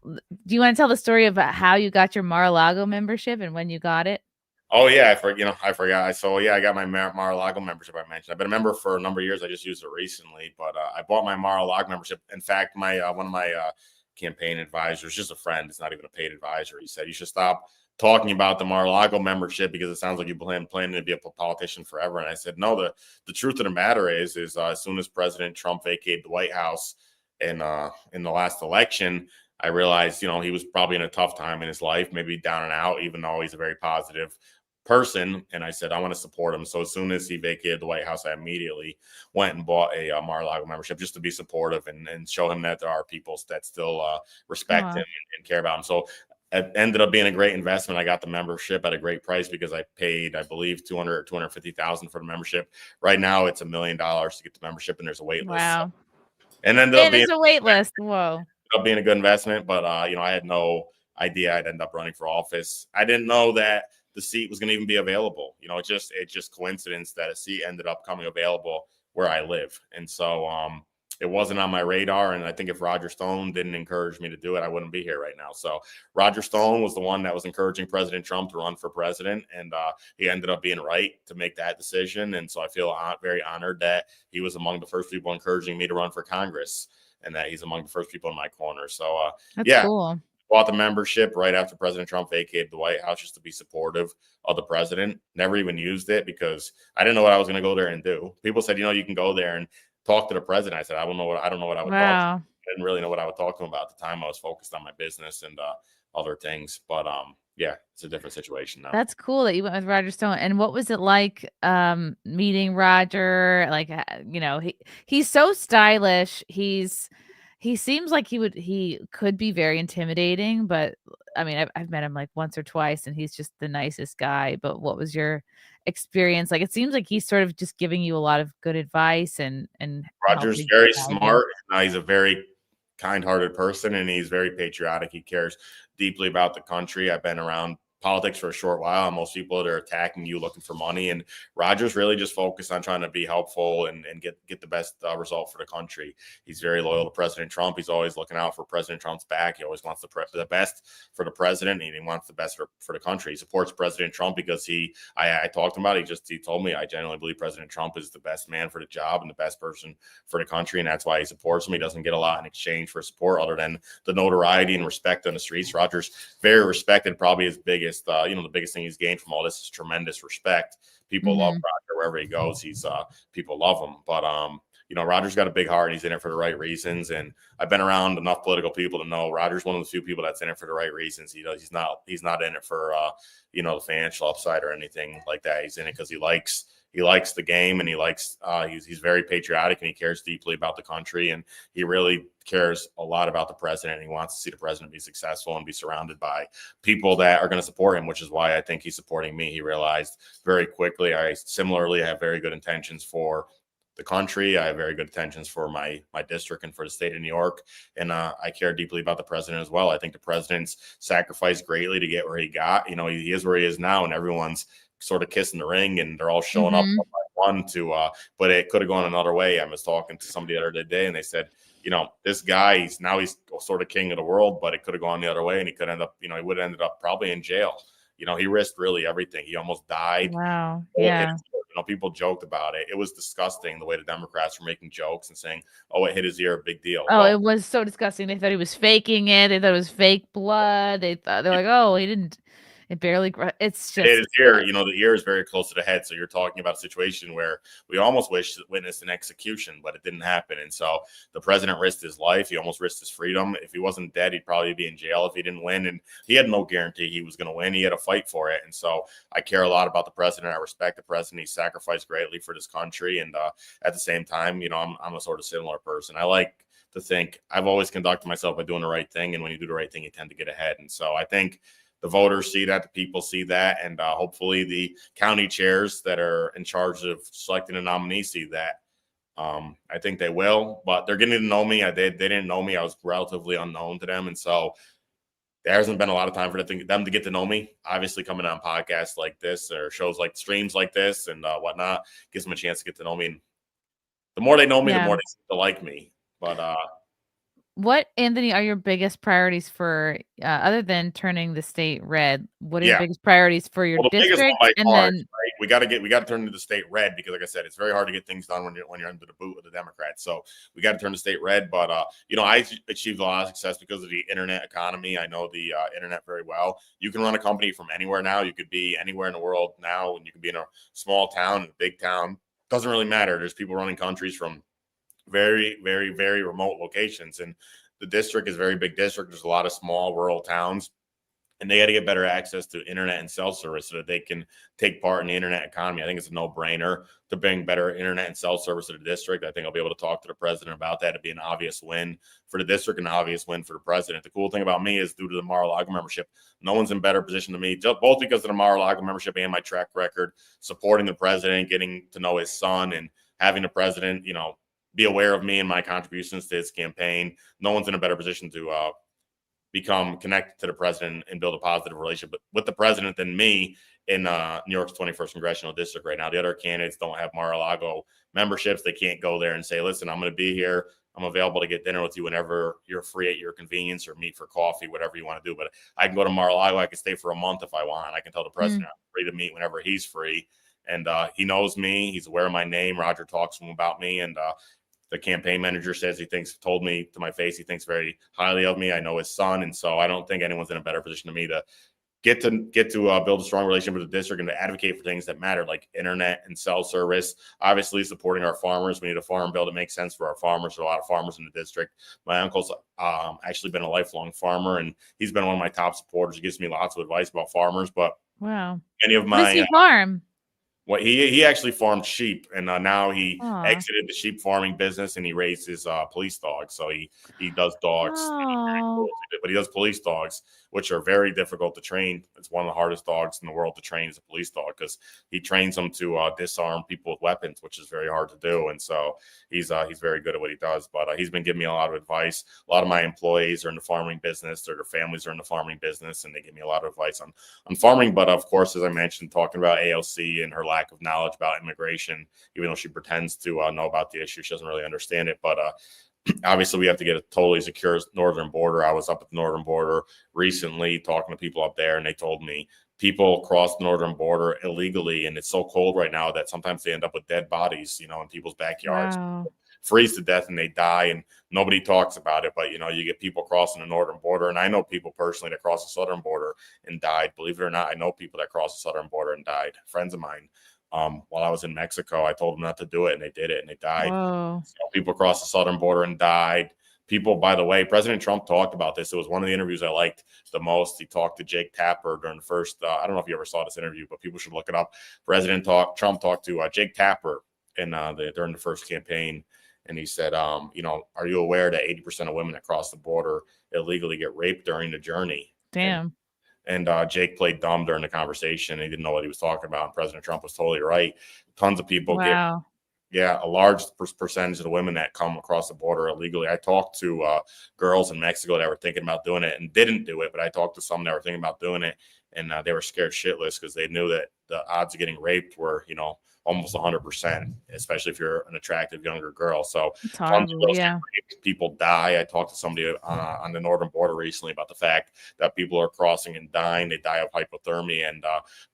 do you want to tell the story about how you got your Mar Lago membership and when you got it? Oh yeah, I forgot. I got my Mar Lago membership. I mentioned I've been a member for a number of years. I just used it recently, but I bought my Mar Lago membership. In fact, my one of my campaign advisors, just a friend, it's not even a paid advisor. He said you should stop talking about the Mar Lago membership because it sounds like you plan to be a politician forever. And I said no. The truth of the matter is as soon as President Trump vacated the White House in the last election, I realized he was probably in a tough time in his life, maybe down and out, even though he's a very positive person. And I said, I want to support him. So as soon as he vacated the White House, I immediately went and bought a Mar Lago membership just to be supportive and show him that there are people that still respect him and care about him. So it ended up being a great investment. I got the membership at a great price because I paid, I believe, $250,000 for the membership. Right now it's $1 million to get the membership, and there's a wait list. Wow. And then there's a wait list. Whoa. Being a good investment, but I had no idea I'd end up running for office. I didn't know that the seat was going to even be available. It's just coincidence that a seat ended up coming available where I live. And so it wasn't on my radar. And I think if Roger Stone didn't encourage me to do it, I wouldn't be here right now. So Roger Stone was the one that was encouraging President Trump to run for president. And he ended up being right to make that decision. And so I feel very honored that he was among the first people encouraging me to run for Congress, and that he's among the first people in my corner. So that's cool. Bought the membership right after President Trump vacated the White House just to be supportive of the president. Never even used it because I didn't know what I was going to go there and do. People said, you can go there and talk to the president. I said, I don't know what I would talk to him. I didn't really know what I would talk to him about at the time. I was focused on my business and other things. But yeah, it's a different situation now. That's cool that you went with Roger Stone. And what was it like meeting Roger? Like, he's so stylish. He seems like he could be very intimidating, but I mean, I've met him like once or twice and he's just the nicest guy. But what was your experience like? It seems like he's sort of just giving you a lot of good advice and Roger's very smart. He's a very kind-hearted person and he's very patriotic. He cares deeply about the country. I've been around politics for a short while, and most people that are attacking you looking for money. And Roger's really just focused on trying to be helpful and get the best result for the country. He's very loyal to President Trump. He's always looking out for President Trump's back. He always wants the best for the president, and he wants the best for the country. He supports President Trump because I talked to him about it. He told me, I genuinely believe President Trump is the best man for the job and the best person for the country, and that's why he supports him. He doesn't get a lot in exchange for support other than the notoriety and respect on the streets. Roger's very respected, probably his biggest, the biggest thing he's gained from all this is tremendous respect. People love Roger wherever he goes. People love him. But Roger's got a big heart and he's in it for the right reasons. And I've been around enough political people to know Roger's one of the few people that's in it for the right reasons. He's not in it for the financial upside or anything like that. He's in it because he likes the game, and he's very patriotic, and he cares deeply about the country, and he really cares a lot about the president. He wants to see the president be successful and be surrounded by people that are going to support him, which is why I think he's supporting me. He realized very quickly I have very good intentions for the country. I have very good intentions for my district and for the state of New York. And I care deeply about the president as well. I think the president's sacrificed greatly to get where he got. He is where he is now, and everyone's sort of kissing the ring, and they're all showing up one by one but it could have gone another way. I was talking to somebody the other day, and they said, this guy, he's sort of king of the world, but it could have gone the other way, and he could end up, he would have ended up probably in jail. He risked really everything. He almost died. Wow. Yeah. People joked about it. It was disgusting the way the Democrats were making jokes and saying, "Oh, it hit his ear, big deal." Oh, it was so disgusting. They thought he was faking it. They thought it was fake blood. They're like, "Oh, he didn't." It barely. It's just his ear. The ear is very close to the head. So you're talking about a situation where we almost witnessed an execution, but it didn't happen. And so the president risked his life. He almost risked his freedom. If he wasn't dead, he'd probably be in jail if he didn't win. And he had no guarantee he was going to win. He had to fight for it. And so I care a lot about the president. I respect the president. He sacrificed greatly for this country. And at the same time, I'm a sort of similar person. I like to think I've always conducted myself by doing the right thing. And when you do the right thing, you tend to get ahead. And so I think the voters see that, the people see that, and hopefully the county chairs that are in charge of selecting a nominee see that. I think they will, but they're getting to know me. They didn't know me. I was relatively unknown to them, and so there hasn't been a lot of time for them to get to know me. Obviously, coming on podcasts like this or shows like streams like this and whatnot gives them a chance to get to know me. And the more they know me, the more they seem to like me. But what, Anthony, are your biggest priorities for other than turning the state red? What are your biggest priorities for your district? And then right? we got to turn the state red because, like I said, it's very hard to get things done when you're under the boot of the Democrats. So we got to turn the state red. But I achieved a lot of success because of the internet economy. I know the internet very well. You can run a company from anywhere now. You could be anywhere in the world now, and you can be in a small town, a big town. Doesn't really matter. There's people running countries from very, very, very remote locations, and the district is a very big district. There's a lot of small rural towns, and they got to get better access to internet and cell service so that they can take part in the internet economy. I think it's a no-brainer to bring better internet and cell service to the district. I think I'll be able to talk to the president about that. It'd be an obvious win for the district and an obvious win for the president. The cool thing about me is due to the Mar Lago membership, no one's in better position than me, both because of the Mar Lago membership and my track record supporting the president, getting to know his son, and having the president, be aware of me and my contributions to his campaign. No one's in a better position to become connected to the president and build a positive relationship with the president than me in New York's 21st Congressional District right now. The other candidates don't have Mar-a-Lago memberships. They can't go there and say, listen, I'm going to be here. I'm available to get dinner with you whenever you're free at your convenience, or meet for coffee, whatever you want to do. But I can go to Mar-a-Lago. I can stay for a month if I want. I can tell the president I'm free to meet whenever he's free. And he knows me. He's aware of my name. Roger talks to him about me. And the campaign manager says told me to my face, he thinks very highly of me. I know his son. And so I don't think anyone's in a better position than me to get to build a strong relationship with the district and to advocate for things that matter, like internet and cell service. Obviously, supporting our farmers. We need a farm bill that makes sense for our farmers. There are a lot of farmers in the district. My uncle's actually been a lifelong farmer, and he's been one of my top supporters. He gives me lots of advice about farmers. But wow, any of my farm. Well, he actually farmed sheep, and now he Aw. exited the sheep farming business, and he raises police dogs. So he does dogs, Oh. but he does police dogs, which are very difficult to train. It's one of the hardest dogs in the world to train as a police dog because he trains them to disarm people with weapons, which is very hard to do. And so he's very good at what he does. But he's been giving me a lot of advice. A lot of my employees are in the farming business, or their families are in the farming business, and they give me a lot of advice on farming. But of course, as I mentioned, talking about AOC and her lack of knowledge about immigration, even though she pretends to know about the issue, she doesn't really understand it. But obviously, we have to get a totally secure northern border. I was up at the northern border recently talking to people up there, and they told me people cross the northern border illegally, and it's so cold right now that sometimes they end up with dead bodies, in people's backyards. Wow. Freeze to death and they die, and nobody talks about it. But you get people crossing the northern border, and I know people personally that cross the southern border and died. Believe it or not, I know people that crossed the southern border and died. Friends of mine. While I was in Mexico, I told them not to do it, and they did it, and they died. Whoa. So people crossed the southern border and died. People, by the way, President Trump talked about this. It was one of the interviews I liked the most. He talked to Jake Tapper during the first. I don't know if you ever saw this interview, but people should look it up. Trump talked to Jake Tapper during the first campaign. And he said, are you aware that 80% of women that cross the border illegally get raped during the journey? Damn. And Jake played dumb during the conversation. He didn't know what he was talking about. And President Trump was totally right. Tons of people Wow. a large percentage of the women that come across the border illegally. I talked to girls in Mexico that were thinking about doing it and didn't do it. But I talked to some that were thinking about doing it, and they were scared shitless because they knew that the odds of getting raped were, almost 100%, especially if you're an attractive younger girl. So It's horrible. Yeah. people die. I talked to somebody on the northern border recently about the fact that people are crossing and dying. They die of hypothermia, and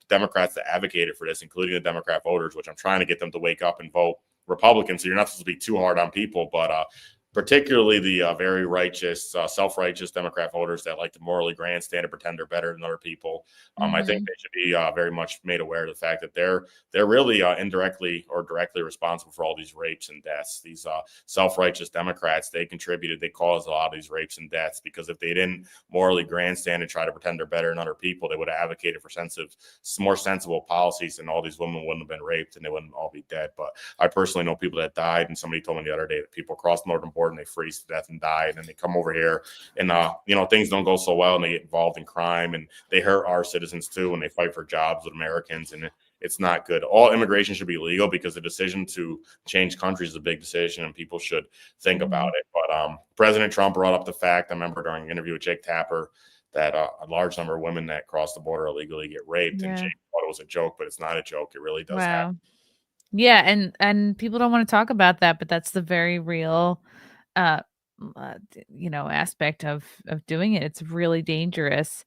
Democrats that advocated for this, including the Democrat voters, which I'm trying to get them to wake up and vote Republican. So you're not supposed to be too hard on people, but particularly the very righteous, self-righteous Democrat voters that like to morally grandstand and pretend they're better than other people. I think they should be very much made aware of the fact that they're really indirectly or directly responsible for all these rapes and deaths. These self-righteous Democrats, they caused a lot of these rapes and deaths, because if they didn't morally grandstand and try to pretend they're better than other people, they would have advocated for more sensible policies, and all these women wouldn't have been raped and they wouldn't all be dead. But I personally know people that died, and somebody told me the other day that people cross the northern border and they freeze to death and die, and then they come over here and things don't go so well, and they get involved in crime, and they hurt our citizens too when they fight for jobs with Americans, and it's not good. All immigration should be legal, because the decision to change countries is a big decision, and people should think about it. But President Trump brought up the fact, I remember during an interview with Jake Tapper, that a large number of women that cross the border illegally get raped, and Jake thought it was a joke, but it's not a joke. It really does happen. Yeah, and people don't want to talk about that, but that's the very real aspect of doing it. It's really dangerous.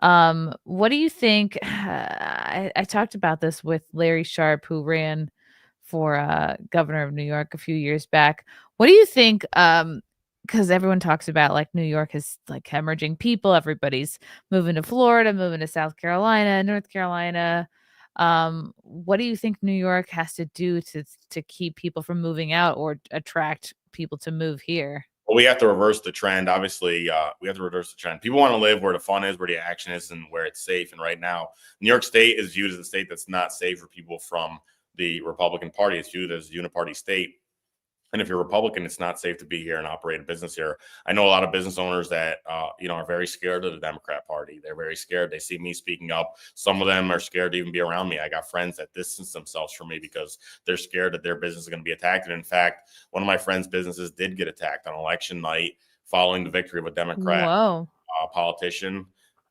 What do you think? I talked about this with Larry Sharp, who ran for governor of New York a few years back. What do you think? Because everyone talks about like New York is like hemorrhaging people. Everybody's moving to Florida, moving to South Carolina, North Carolina. What do you think New York has to do to keep people from moving out or attract people to move here? Well, we have to reverse the trend. Obviously, we have to reverse the trend. People want to live where the fun is, where the action is, and where it's safe. And right now, New York State is viewed as a state that's not safe for people from the Republican Party. It's viewed as a uniparty state. And if you're Republican, it's not safe to be here and operate a business here. I know a lot of business owners that, are very scared of the Democrat Party. They're very scared. They see me speaking up. Some of them are scared to even be around me. I got friends that distance themselves from me because they're scared that their business is going to be attacked. And in fact, one of my friends' businesses did get attacked on election night following the victory of a Democrat politician.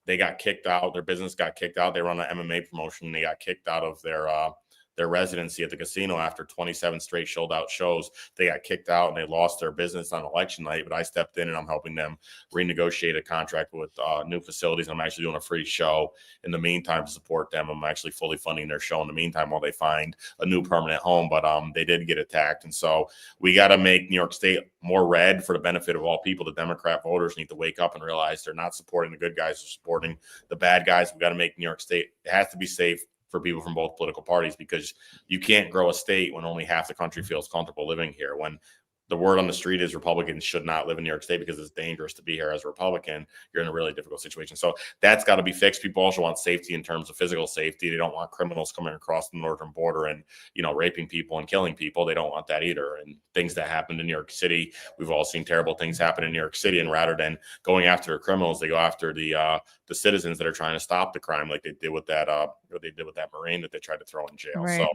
They got kicked out. Their business got kicked out. They run an MMA promotion. They got kicked out of their residency at the casino after 27 straight sold-out shows. They got kicked out and they lost their business on election night, but I stepped in and I'm helping them renegotiate a contract with new facilities. I'm actually doing a free show in the meantime to support them. I'm actually fully funding their show in the meantime while they find a new permanent home, but they did get attacked. And so we got to make New York State more red for the benefit of all people. The Democrat voters need to wake up and realize they're not supporting the good guys, they're supporting the bad guys. We got to make New York State, it has to be safe for people from both political parties, because you can't grow a state when only half the country feels comfortable living here. When the word on the street is Republicans should not live in New York State because it's dangerous to be here as a Republican. You're in a really difficult situation. So that's got to be fixed. People also want safety in terms of physical safety. They don't want criminals coming across the northern border and, raping people and killing people. They don't want that either. And things that happened in New York City, we've all seen terrible things happen in New York City. And rather than going after criminals, they go after the citizens that are trying to stop the crime, like they did with that Marine that they tried to throw in jail. Right.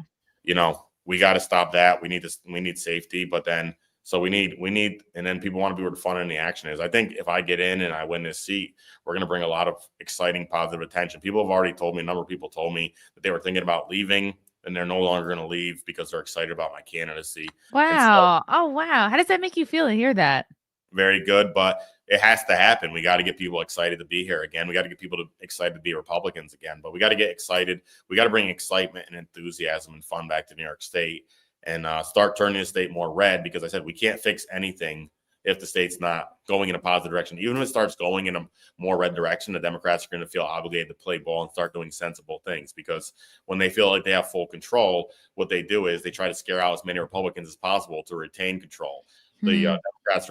So, we got to stop that. We need safety, but then. So we need, and then people want to be where the fun and the action is. I think if I get in and I win this seat, we're going to bring a lot of exciting, positive attention. People have already told me, a number of people told me that they were thinking about leaving and they're no longer going to leave because they're excited about my candidacy. Wow. Oh, wow. How does that make you feel to hear that? Very good, but it has to happen. We got to get people excited to be here again. We got to get people excited to be Republicans again, but we got to get excited. We got to bring excitement and enthusiasm and fun back to New York State. And start turning the state more red, because I said we can't fix anything if the state's not going in a positive direction. Even if it starts going in a more red direction, the Democrats are going to feel obligated to play ball and start doing sensible things, because when they feel like they have full control, what they do is they try to scare out as many Republicans as possible to retain control. The Democrats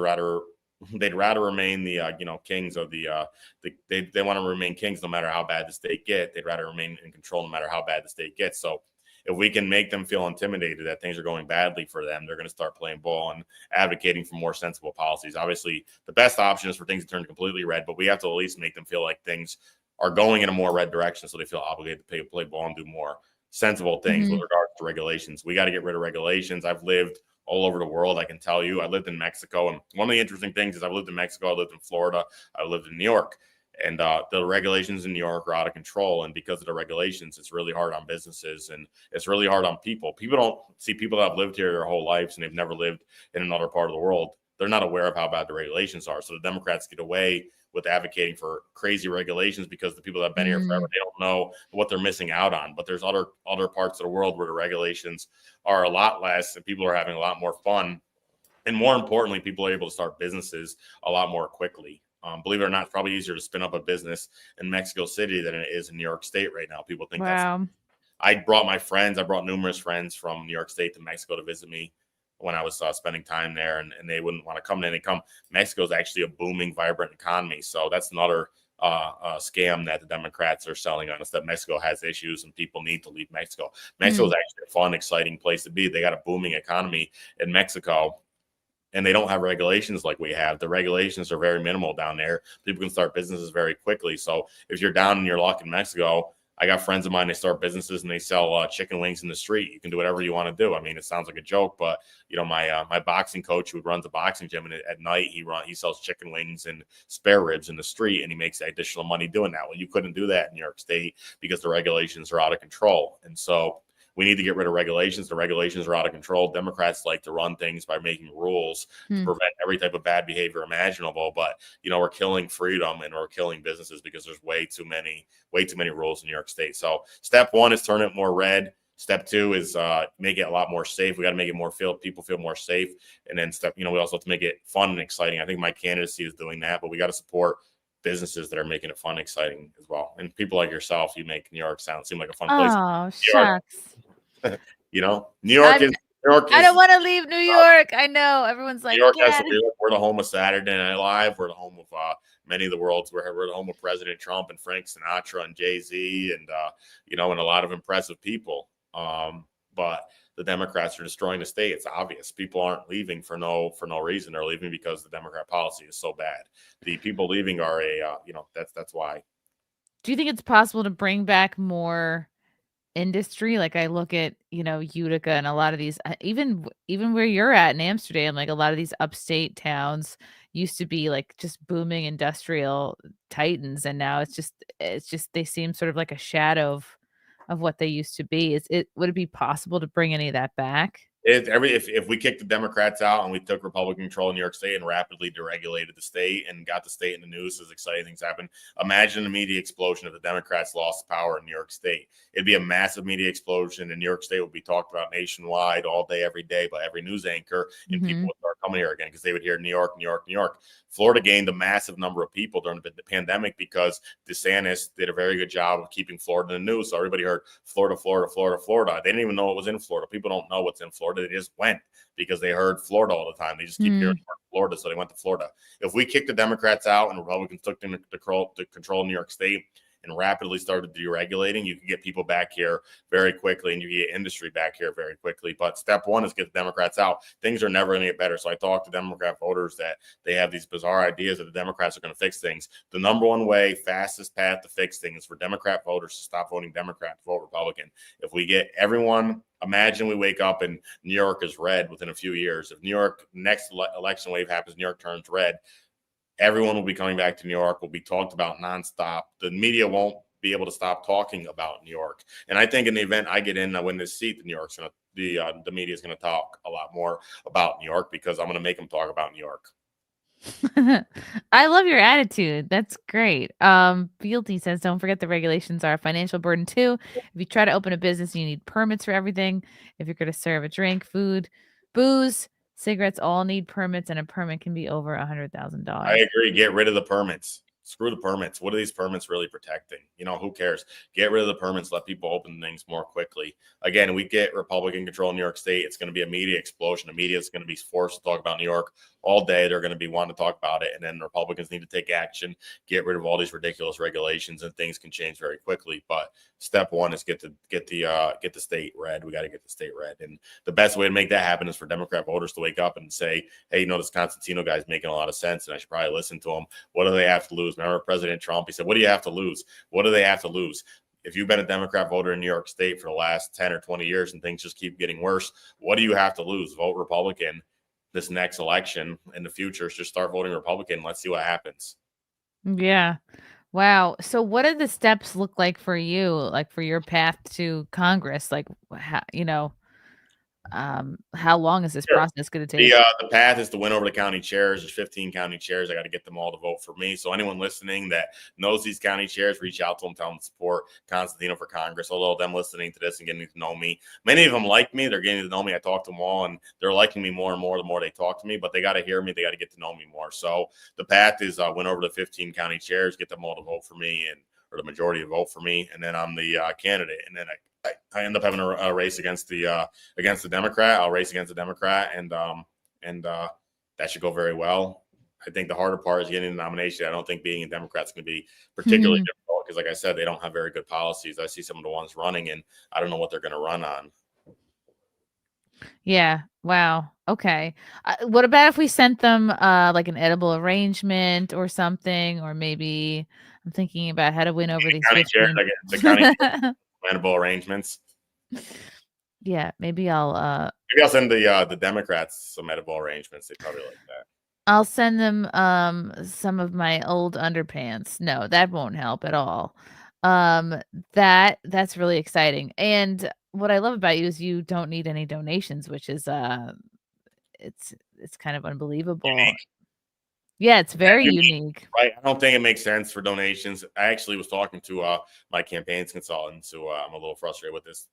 they'd rather remain the kings of they want to remain kings no matter how bad the state gets. They'd rather remain in control no matter how bad the state gets. So if we can make them feel intimidated that things are going badly for them, they're going to start playing ball and advocating for more sensible policies. Obviously, the best option is for things to turn completely red, but we have to at least make them feel like things are going in a more red direction, so they feel obligated to play ball and do more sensible things with regards to regulations. We got to get rid of regulations. I've lived all over the world. I can tell you, I lived in Mexico. And one of the interesting things is I've lived in Mexico, I lived in Florida, I lived in New York. And the regulations in New York are out of control. And because of the regulations, it's really hard on businesses and it's really hard on people. People don't see people that have lived here their whole lives and they've never lived in another part of the world. They're not aware of how bad the regulations are. So the Democrats get away with advocating for crazy regulations because the people that have been here forever, they don't know what they're missing out on. But there's other parts of the world where the regulations are a lot less and people are having a lot more fun. And more importantly, people are able to start businesses a lot more quickly. Believe it or not, it's probably easier to spin up a business in Mexico City than it is in New York State right now. People think that's. I brought numerous friends from New York State to Mexico to visit me when I was spending time there, and they wouldn't want to come. Then they come. Mexico is actually a booming, vibrant economy. So that's another scam that the Democrats are selling on us, that Mexico has issues and people need to leave Mexico. Mexico is actually a fun, exciting place to be. They got a booming economy in Mexico. And they don't have regulations like we have. The regulations are very minimal down there. People can start businesses very quickly. So if you're down in your luck in Mexico, I got friends of mine, they start businesses and they sell chicken wings in the street. You can do whatever you want to do. I mean, it sounds like a joke, but my boxing coach who runs a boxing gym, and at night he sells chicken wings and spare ribs in the street, and he makes additional money doing that. Well, you couldn't do that in New York State because the regulations are out of control. And so we need to get rid of regulations. The regulations are out of control. Democrats like to run things by making rules to prevent every type of bad behavior imaginable. But, we're killing freedom and we're killing businesses because there's way too many rules in New York State. So step one is turn it more red. Step two is make it a lot more safe. We got to make it people feel more safe. And then we also have to make it fun and exciting. I think my candidacy is doing that, but we got to support businesses that are making it fun and exciting as well. And people like yourself, you make New York seem like a fun place. Oh, shucks. New York is. I don't want to leave New York. I know everyone's like, New York we're the home of Saturday Night Live. We're the home of many of the world's. We're the home of President Trump and Frank Sinatra and Jay-Z and and a lot of impressive people. But the Democrats are destroying the state. It's obvious. People aren't leaving for no reason. They're leaving because the Democrat policy is so bad. The people leaving are that's why. Do you think it's possible to bring back more industry? Like I look at Utica and a lot of these, even where you're at in Amsterdam, like a lot of these upstate towns used to be like just booming industrial titans, and now it's just they seem sort of like a shadow of what they used to be. Would it be possible to bring any of that back? If we kicked the Democrats out and we took Republican control in New York State and rapidly deregulated the state and got the state in the news as exciting things happen, imagine a media explosion if the Democrats lost power in New York State. It'd be a massive media explosion, and New York State would be talked about nationwide all day, every day by every news anchor, and people would start coming here again because they would hear New York, New York, New York. Florida gained a massive number of people during the pandemic because DeSantis did a very good job of keeping Florida in the news. So everybody heard Florida, Florida, Florida, Florida. They didn't even know it was in Florida. People don't know what's in Florida. They just went because they heard Florida all the time. They just keep hearing Florida, so they went to Florida. If we kick the Democrats out and Republicans took them to control New York State and rapidly started deregulating, you can get people back here very quickly and you get industry back here very quickly. But step one is get the Democrats out. Things are never going to get better. So I talk to Democrat voters that they have these bizarre ideas that the Democrats are going to fix things. The number one way, fastest path to fix things for Democrat voters to stop voting Democrat, to vote Republican. If we get everyone, imagine we wake up and New York is red within a few years. If New York next election wave happens, New York turns red, everyone will be coming back to New York, will be talked about nonstop. The media won't be able to stop talking about New York. And I think in the event I get in, I win this seat, the media is going to talk a lot more about New York because I'm going to make them talk about New York. I love your attitude. That's great. Fealty says, don't forget the regulations are a financial burden too. If you try to open a business, you need permits for everything. If you're going to serve a drink, food, booze, cigarettes, all need permits, and a permit can be over $100,000. I agree. Get rid of the permits. Screw the permits. What are these permits really protecting? Who cares? Get rid of the permits. Let people open things more quickly. Again, we get Republican control in New York State. It's going to be a media explosion. The media is going to be forced to talk about New York all day. They're going to be wanting to talk about it. And then the Republicans need to take action, get rid of all these ridiculous regulations, and things can change very quickly. But step one is get the state red. We got to get the state red. And the best way to make that happen is for Democrat voters to wake up and say, hey, this Constantino guy's making a lot of sense, and I should probably listen to him. What do they have to lose? Remember President Trump? He said, what do you have to lose? What do they have to lose? If you've been a Democrat voter in New York State for the last 10 or 20 years and things just keep getting worse, what do you have to lose? Vote Republican this next election. In the future, just start voting Republican. Let's see what happens. Yeah. Wow. So what do the steps look like for you, like for your path to Congress? Like, how long is this process going to take? The path is to win over the county chairs. There's 15 county chairs. I got to get them all to vote for me. So anyone listening that knows these county chairs, reach out to them, tell them to support Constantino for Congress. Although them listening to this and getting to know me, many of them like me. They're getting to know me. I talk to them all, and they're liking me more and more the more they talk to me. But they got to hear me. They got to get to know me more. So the path is win over the 15 county chairs, get them all to vote for me, or the majority to vote for me, and then I'm the candidate. And then I end up having a race against the Democrat. I'll race against the Democrat, and that should go very well. I think the harder part is getting the nomination. I don't think being a Democrat is going to be particularly difficult because, like I said, they don't have very good policies. I see some of the ones running, and I don't know what they're going to run on. Yeah. Wow. Okay. What about if we sent them like an edible arrangement or something, or maybe I'm thinking about how to win over these county chairs, the county edible arrangements. Yeah, maybe I'll send the Democrats some edible arrangements. They probably like that. I'll send them some of my old underpants. No, that won't help at all. That's really exciting. And what I love about you is you don't need any donations, which is it's kind of unbelievable. Unique. Yeah, it's very unique. Right. I don't think it makes sense for donations. I actually was talking to my campaigns consultants who I'm a little frustrated with this.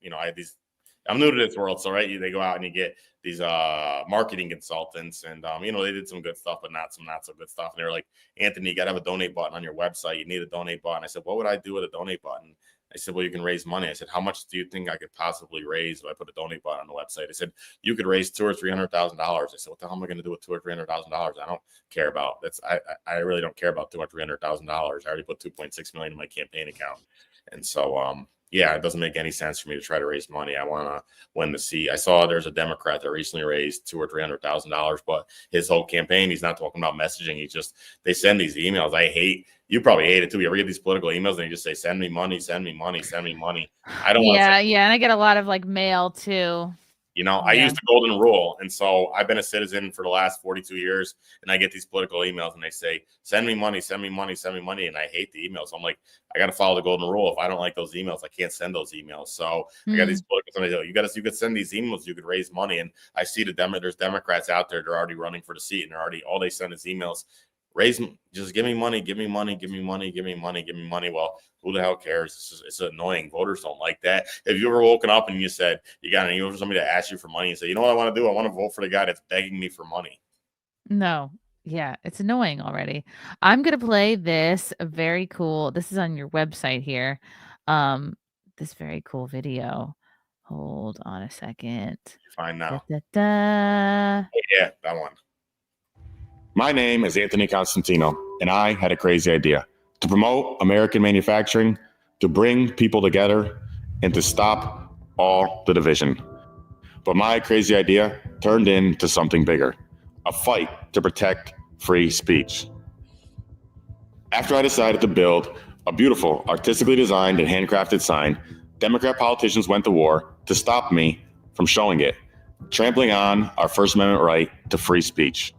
I'm new to this world. So, right, they go out and you get these marketing consultants and, they did some good stuff, but not so good stuff. And they were like, Anthony, you got to have a donate button on your website. You need a donate button. I said, what would I do with a donate button? I said, well, you can raise money. I said, how much do you think I could possibly raise if I put a donate button on the website? I said, you could raise $200,000 or $300,000. I said, what the hell am I going to do with $200,000 or $300,000? I don't care about that's. I really don't care about $200,000 or $300,000. I already put $2.6 million in my campaign account, and so yeah, it doesn't make any sense for me to try to raise money. I want to win the seat. I saw there's a Democrat that recently raised $200,000 or $300,000, but his whole campaign, he's not talking about messaging. They send these emails. You probably hate it too. You ever get these political emails and they just say, send me money, send me money, send me money. I don't want to. Yeah. And I get a lot of like mail too. I used the golden rule. And so I've been a citizen for the last 42 years and I get these political emails and they say, send me money, send me money, send me money. And I hate the emails. So I'm like, I got to follow the golden rule. If I don't like those emails, I can't send those emails. So I got these political somebody, you could send these emails, you could raise money. And I see there's Democrats out there, they're already running for the seat and all they send is emails. Just give me money, give me money, give me money, give me money, give me money. Well, who the hell cares? It's annoying. Voters don't like that. Have you ever woken up and you said you got an email for somebody to ask you for money and say, you know what I want to do? I want to vote for the guy that's begging me for money. No, Yeah, it's annoying already. I'm gonna play this very cool. This is on your website here. Um, this very cool video. Hold on a second. Fine Da, now. da, da. Yeah, that one. My name is Anthony Constantino, and I had a crazy idea to promote American manufacturing, to bring people together, and to stop all the division. But my crazy idea turned into something bigger, a fight to protect free speech. After I decided to build a beautiful, artistically designed and handcrafted sign, Democrat politicians went to war to stop me from showing it, trampling on our First Amendment right to free speech.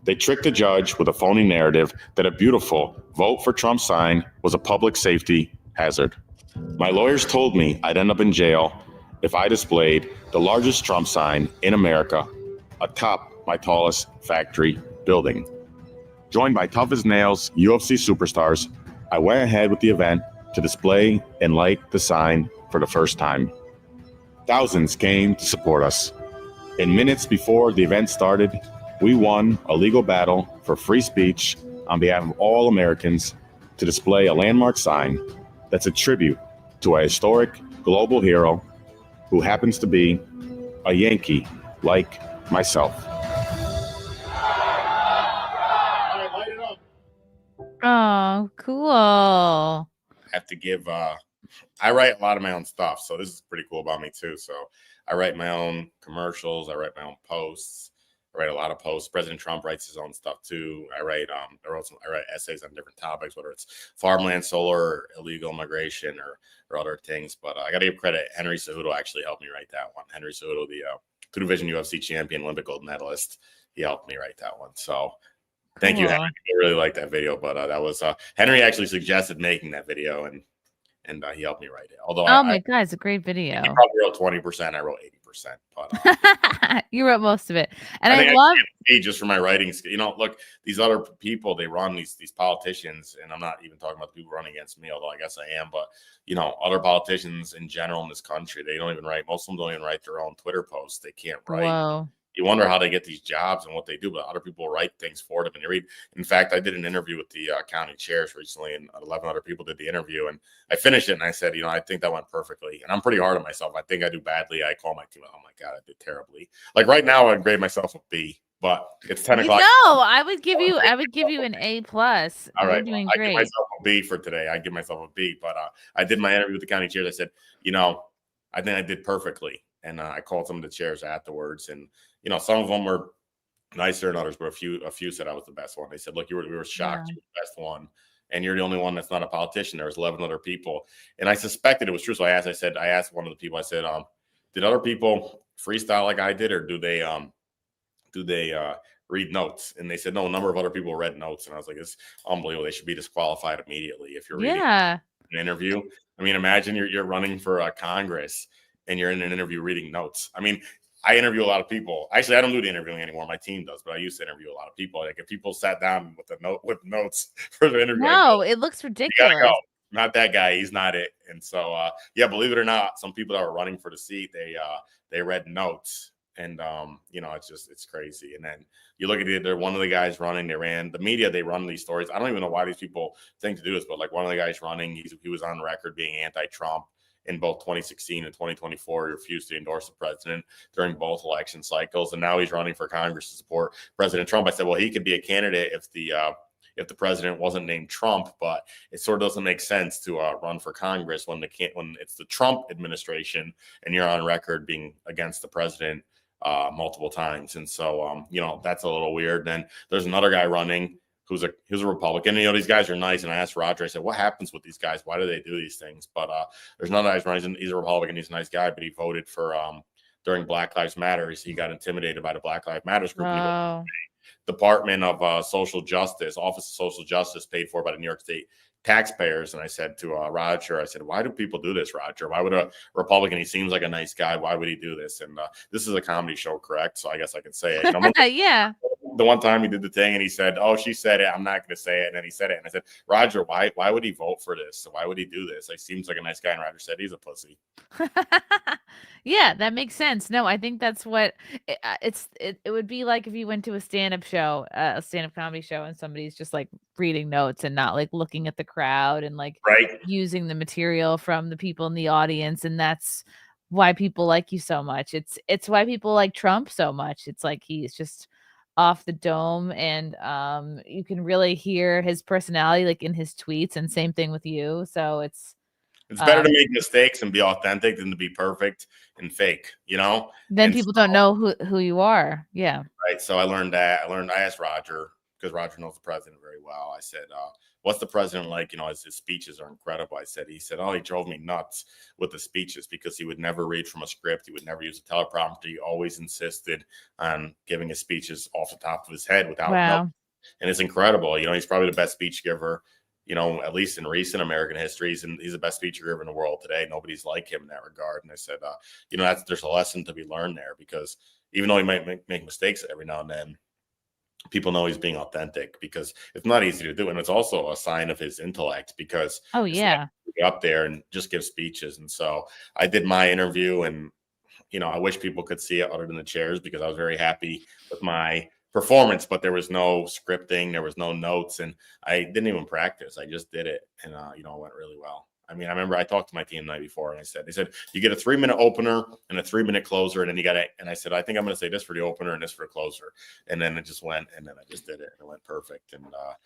They tricked the judge with a phony narrative that a beautiful vote for Trump sign was a public safety hazard. My lawyers told me I'd end up in jail if I displayed the largest Trump sign in America atop my tallest factory building. Joined by tough as nails UFC superstars, I went ahead with the event to display and light the sign for the first time. Thousands came to support us. In minutes before the event started, we won a legal battle for free speech on behalf of all Americans to display a landmark sign that's a tribute to a historic global hero who happens to be a Yankee like myself. Oh, cool. I have to give I write a lot of my own stuff, so this is pretty cool about me too. So I write my own commercials, I write my own posts, I write a lot of posts. President Trump writes his own stuff too. I write essays on different topics, whether it's farmland, solar, or illegal immigration, or other things. But I got to give credit. Henry Cejudo actually helped me write that one. Henry Cejudo, the two division UFC champion, Olympic gold medalist, he helped me write that one. So thank you, Henry. I really like that video. But that was Henry actually suggested making that video, and he helped me write it. Although my God, it's a great video. He probably wrote 20%. I wrote 80%. But you wrote most of it, and I love just for my writing skill. You know, look, these other people, they run these politicians, and I'm not even talking about the people running against me, although I guess I am. But you know, other politicians in general in this country, they don't even write. Most of them don't even write their own Twitter posts. They can't write. Whoa. You wonder how they get these jobs and what they do, but other people write things for them and they read. In fact, I did an interview with the county chairs recently, and 11 other people did the interview, and I finished it and I said, you know, I think that went perfectly, and I'm pretty hard on myself. I think I do badly. I call my team, oh my God, I did terribly. Like right now, I'd grade myself a B, but it's 10 o'clock. No, I would give you an A+. All right, You're doing I great. give myself a B for today. I give myself a B, but I did my interview with the county chairs. I said, you know, I think I did perfectly, and I called some of the chairs afterwards, and you know, some of them were nicer than others, but a few said I was the best one. They said, look, we were shocked. Yeah. You were the best one. And you're the only one that's not a politician. There was 11 other people. And I suspected it was true. So I asked one of the people, I said, did other people freestyle like I did, or do they read notes? And they said, no, a number of other people read notes. And I was like, it's unbelievable. They should be disqualified immediately if you're reading an interview. I mean, imagine you're running for Congress and you're in an interview reading notes. I mean, I interview a lot of people. Actually, I don't do the interviewing anymore. My team does, but I used to interview a lot of people. Like if people sat down with notes for the interview, no, it looks ridiculous. Go. Not that guy. He's not it. And so, yeah, believe it or not, some people that were running for the seat, they read notes, and you know, it's crazy. And then you look at it. They're one of the guys running. They run these stories. I don't even know why these people think to do this, but like one of the guys running, he was on record being anti-Trump. In both 2016 and 2024, he refused to endorse the president during both election cycles, and now he's running for Congress to support President Trump. I said, well, he could be a candidate if the president wasn't named Trump, but it sort of doesn't make sense to run for Congress when it's the Trump administration and you're on record being against the president multiple times. And so, you know, that's a little weird. Then there's another guy running who's a Republican. You know, these guys are nice. And I asked Roger, I said, what happens with these guys? Why do they do these things? But there's another guy running. He's a Republican. He's a nice guy, but he voted for during Black Lives Matter. He got intimidated by the Black Lives Matter group. Wow. Department of Social Justice, Office of Social Justice, paid for by the New York State taxpayers. And I said to Roger, I said, why do people do this, Roger? Why would a Republican, he seems like a nice guy, why would he do this? And this is a comedy show, correct? So I guess I could say it. Yeah. the one time he did the thing and he said, "Oh, she said it. I'm not going to say it." And then he said it, and I said, "Roger, why would he vote for this? Why would he do this? He seems like a nice guy." And Roger said, "He's a pussy." Yeah, that makes sense. No, I think that's what it would be like if you went to a stand-up show, a stand-up comedy show, and somebody's just like reading notes and not like looking at the crowd and like Right? using the material from the people in the audience, and that's why people like you so much. It's why people like Trump so much. It's like he's just off the dome, and you can really hear his personality like in his tweets, and same thing with you. So It's better to make mistakes and be authentic than to be perfect and fake, you know? then And people so, don't know who you are. Yeah. right. So I learned that. I asked Roger, because Roger knows the president very well. I said, "What's the president like?" His speeches are incredible. He said, "Oh, he drove me nuts with the speeches because he would never read from a script. He would never use a teleprompter. He always insisted on giving his speeches off the top of his head without no." Wow. And it's incredible. He's probably the best speech giver, at least in recent American history. He's the best speech giver in the world today. Nobody's like him in that regard. And I said, there's a lesson to be learned there, because even though he might make mistakes every now and then, people know he's being authentic, because it's not easy to do. And it's also a sign of his intellect, because Oh, it's yeah. not to get up there and just give speeches. And so I did my interview, and I wish people could see it other than the chairs, because I was very happy with my performance, but there was no scripting, there was no notes, and I didn't even practice. I just did it, and it went really well. I mean, I remember I talked to my team the night before, and they said, "You get a 3-minute opener and a 3-minute closer, and then you got to," and I said, "I think I'm going to say this for the opener and this for the closer." And then it just went, and then I just did it, and it went perfect. And a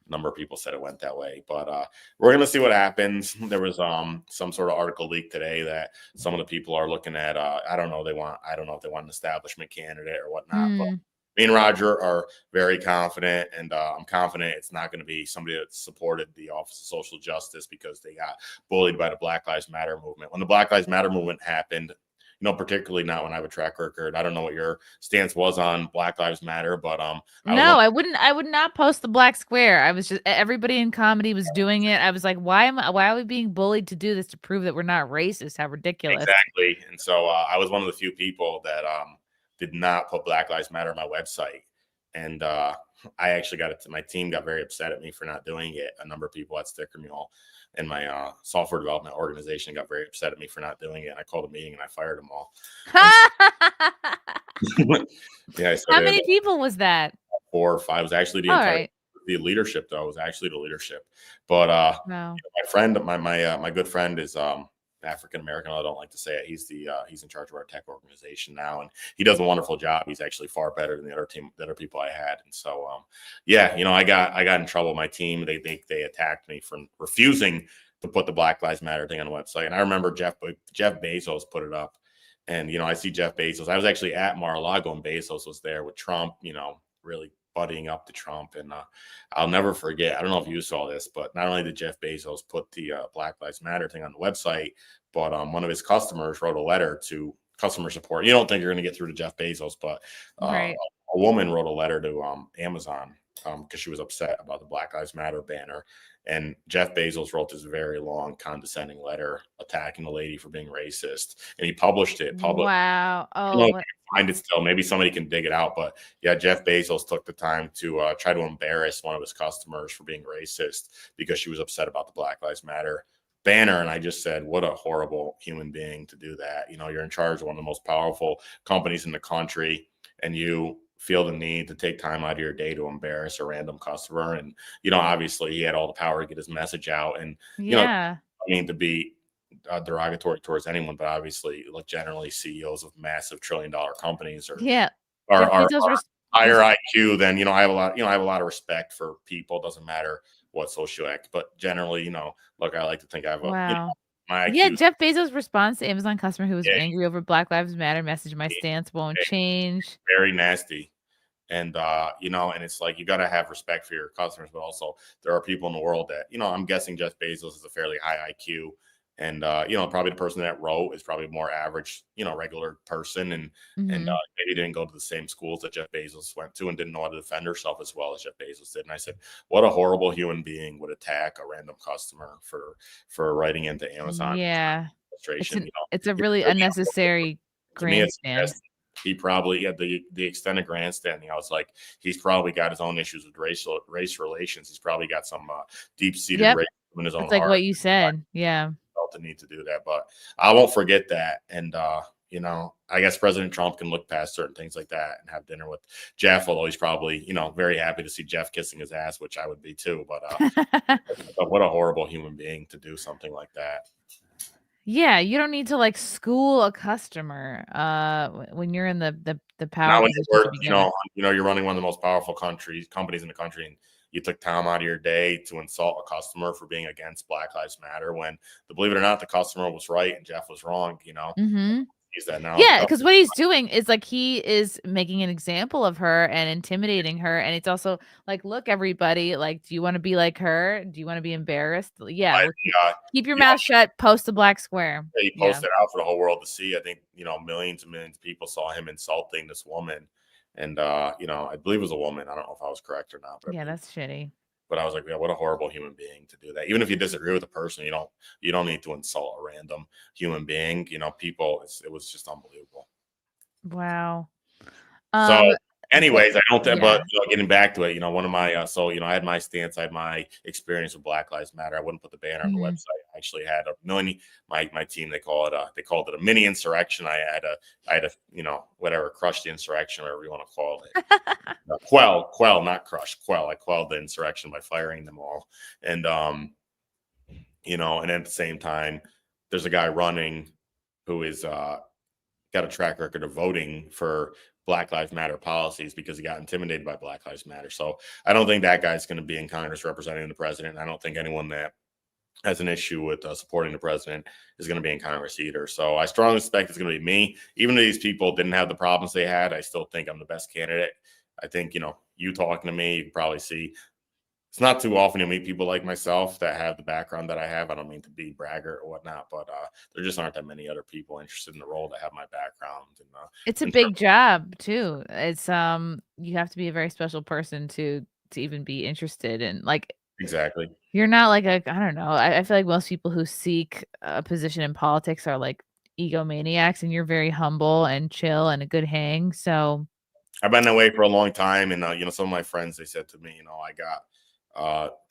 number of people said it went that way, but we're going to see what happens. There was some sort of article leaked today that some of the people are looking at, I don't know if they want an establishment candidate or whatnot, but Mm. me and Roger are very confident, and I'm confident it's not going to be somebody that supported the Office of Social Justice because they got bullied by the Black Lives Matter movement. When the Black Lives Matter movement happened, particularly not when I have a track record. I don't know what your stance was on Black Lives Matter, but No, I would not post the black square. I was just everybody in comedy was doing it. I was like, why are we being bullied to do this to prove that we're not racist? How ridiculous. exactly. And so I was one of the few people that did not put Black Lives Matter on my website. And I actually my team got very upset at me for not doing it. A number of people at Sticker Mule and my software development organization got very upset at me for not doing it. And I called a meeting and I fired them all. Yeah. So How many people was that? 4 or 5. It was actually the All entire right. the leadership, though. It was actually the leadership. But Wow. my friend, my good friend is African American. I don't like to say it. He's in charge of our tech organization now, and he does a wonderful job. He's actually far better than the other people I had. And so I got in trouble. My team, they attacked me for refusing to put the Black Lives Matter thing on the website. And I remember Jeff Bezos put it up, and I see Jeff Bezos. I was actually at Mar Lago, and Bezos was there with Trump, really buddying up to Trump. And I'll never forget, I don't know if you saw this, but not only did Jeff Bezos put the Black Lives Matter thing on the website, but one of his customers wrote a letter to customer support. You don't think you're going to get through to Jeff Bezos, but Right. a woman wrote a letter to Amazon because she was upset about the Black Lives Matter banner. And Jeff Bezos wrote this very long, condescending letter attacking the lady for being racist. And he published it publicly. Wow. I don't know if Oh, you can find it still. Maybe somebody can dig it out. But yeah, Jeff Bezos took the time to try to embarrass one of his customers for being racist because she was upset about the Black Lives Matter banner. And I just said, what a horrible human being to do that. You're in charge of one of the most powerful companies in the country, and you feel the need to take time out of your day to embarrass a random customer. And, obviously he had all the power to get his message out. And, yeah. I mean, to be derogatory towards anyone, but obviously, generally CEOs of massive trillion-dollar companies Yeah. are Jeff Bezos higher IQ than, I have a lot of respect for people. Doesn't matter what socioeconomic, but generally, look, I like to think I have Wow. my IQ. Yeah, Jeff Bezos' response to Amazon customer who was Yeah. angry over Black Lives Matter message, my stance won't change. Very nasty. And, and it's like, you got to have respect for your customers, but also there are people in the world that, I'm guessing Jeff Bezos is a fairly high IQ. And, probably the person that wrote is probably more average, regular person. And, Mhm. maybe didn't go to the same schools that Jeff Bezos went to and didn't know how to defend herself as well as Jeff Bezos did. And I said, what a horrible human being would attack a random customer for writing into Amazon. Yeah. Frustration, It's a really unnecessary to me, it's grandstand. he probably had the extended grandstanding. I was like, he's probably got his own issues with race relations. He's probably got some deep-seated Yep. racism in his own It's like heart. what you said. Yeah. Felt the need to do that, but I won't forget that. And you know, I guess President Trump can look past certain things like that and have dinner with Jeff, although he's probably, you know, very happy to see Jeff kissing his ass, which I would be too. But what a horrible human being to do something like that. Yeah, you don't need to like school a customer when you're in the power Now when you position to work, begin with. you know, you're running one of the most powerful companies in the country, and you took time out of your day to insult a customer for being against Black Lives Matter when, believe it or not, the customer was right and Jeff was wrong. You know, Mm-hmm. use that now. Yeah, because what he's doing is like he is making an example of her and intimidating her. And it's also like, look, everybody, like, do you want to be like her? Do you want to be embarrassed? Yeah, well, keep your mouth shut, post the black square. He posted out for the whole world to see. I think, you know, millions and millions of people saw him insulting this woman. And, you know, I believe it was a woman. I don't know if I was correct or not. But yeah, that's shitty. But I was like, yeah, what a horrible human being to do that. Even if you disagree with the person, you don't need to insult a random human being. You know, people. It was just unbelievable. Wow. So, anyways, I don't think. yeah. But you know, getting back to it, you know, one of my so you know, I had my stance, I had my experience with Black Lives Matter. I wouldn't put the banner on the website. I actually had a mini. My team, they called it a mini insurrection. I had a you know, whatever, crush the insurrection, whatever you want to call it. Quell, not crush, quell. I quelled the insurrection by firing them all. And you know, and at the same time, there's a guy running who is got a track record of voting for Black Lives Matter policies because he got intimidated by Black Lives Matter. So I don't think that guy's going to be in Congress representing the president. I don't think anyone that has an issue with supporting the president is going to be in Congress either. So I strongly suspect it's going to be me. Even though these people didn't have the problems they had, I still think I'm the best candidate. I think, you know, you talking to me, you can probably see it's not too often you meet people like myself that have the background that I have. I don't mean to be braggart or whatnot, but there just aren't that many other people interested in the role that have my background. And it's a big job too. It's you have to be a very special person to even be interested in, like, exactly. You're not like I don't know. I feel like most people who seek a position in politics are like egomaniacs, and you're very humble and chill and a good hang. So I've been that way for a long time. And, you know, some of my friends, they said to me, you know, I got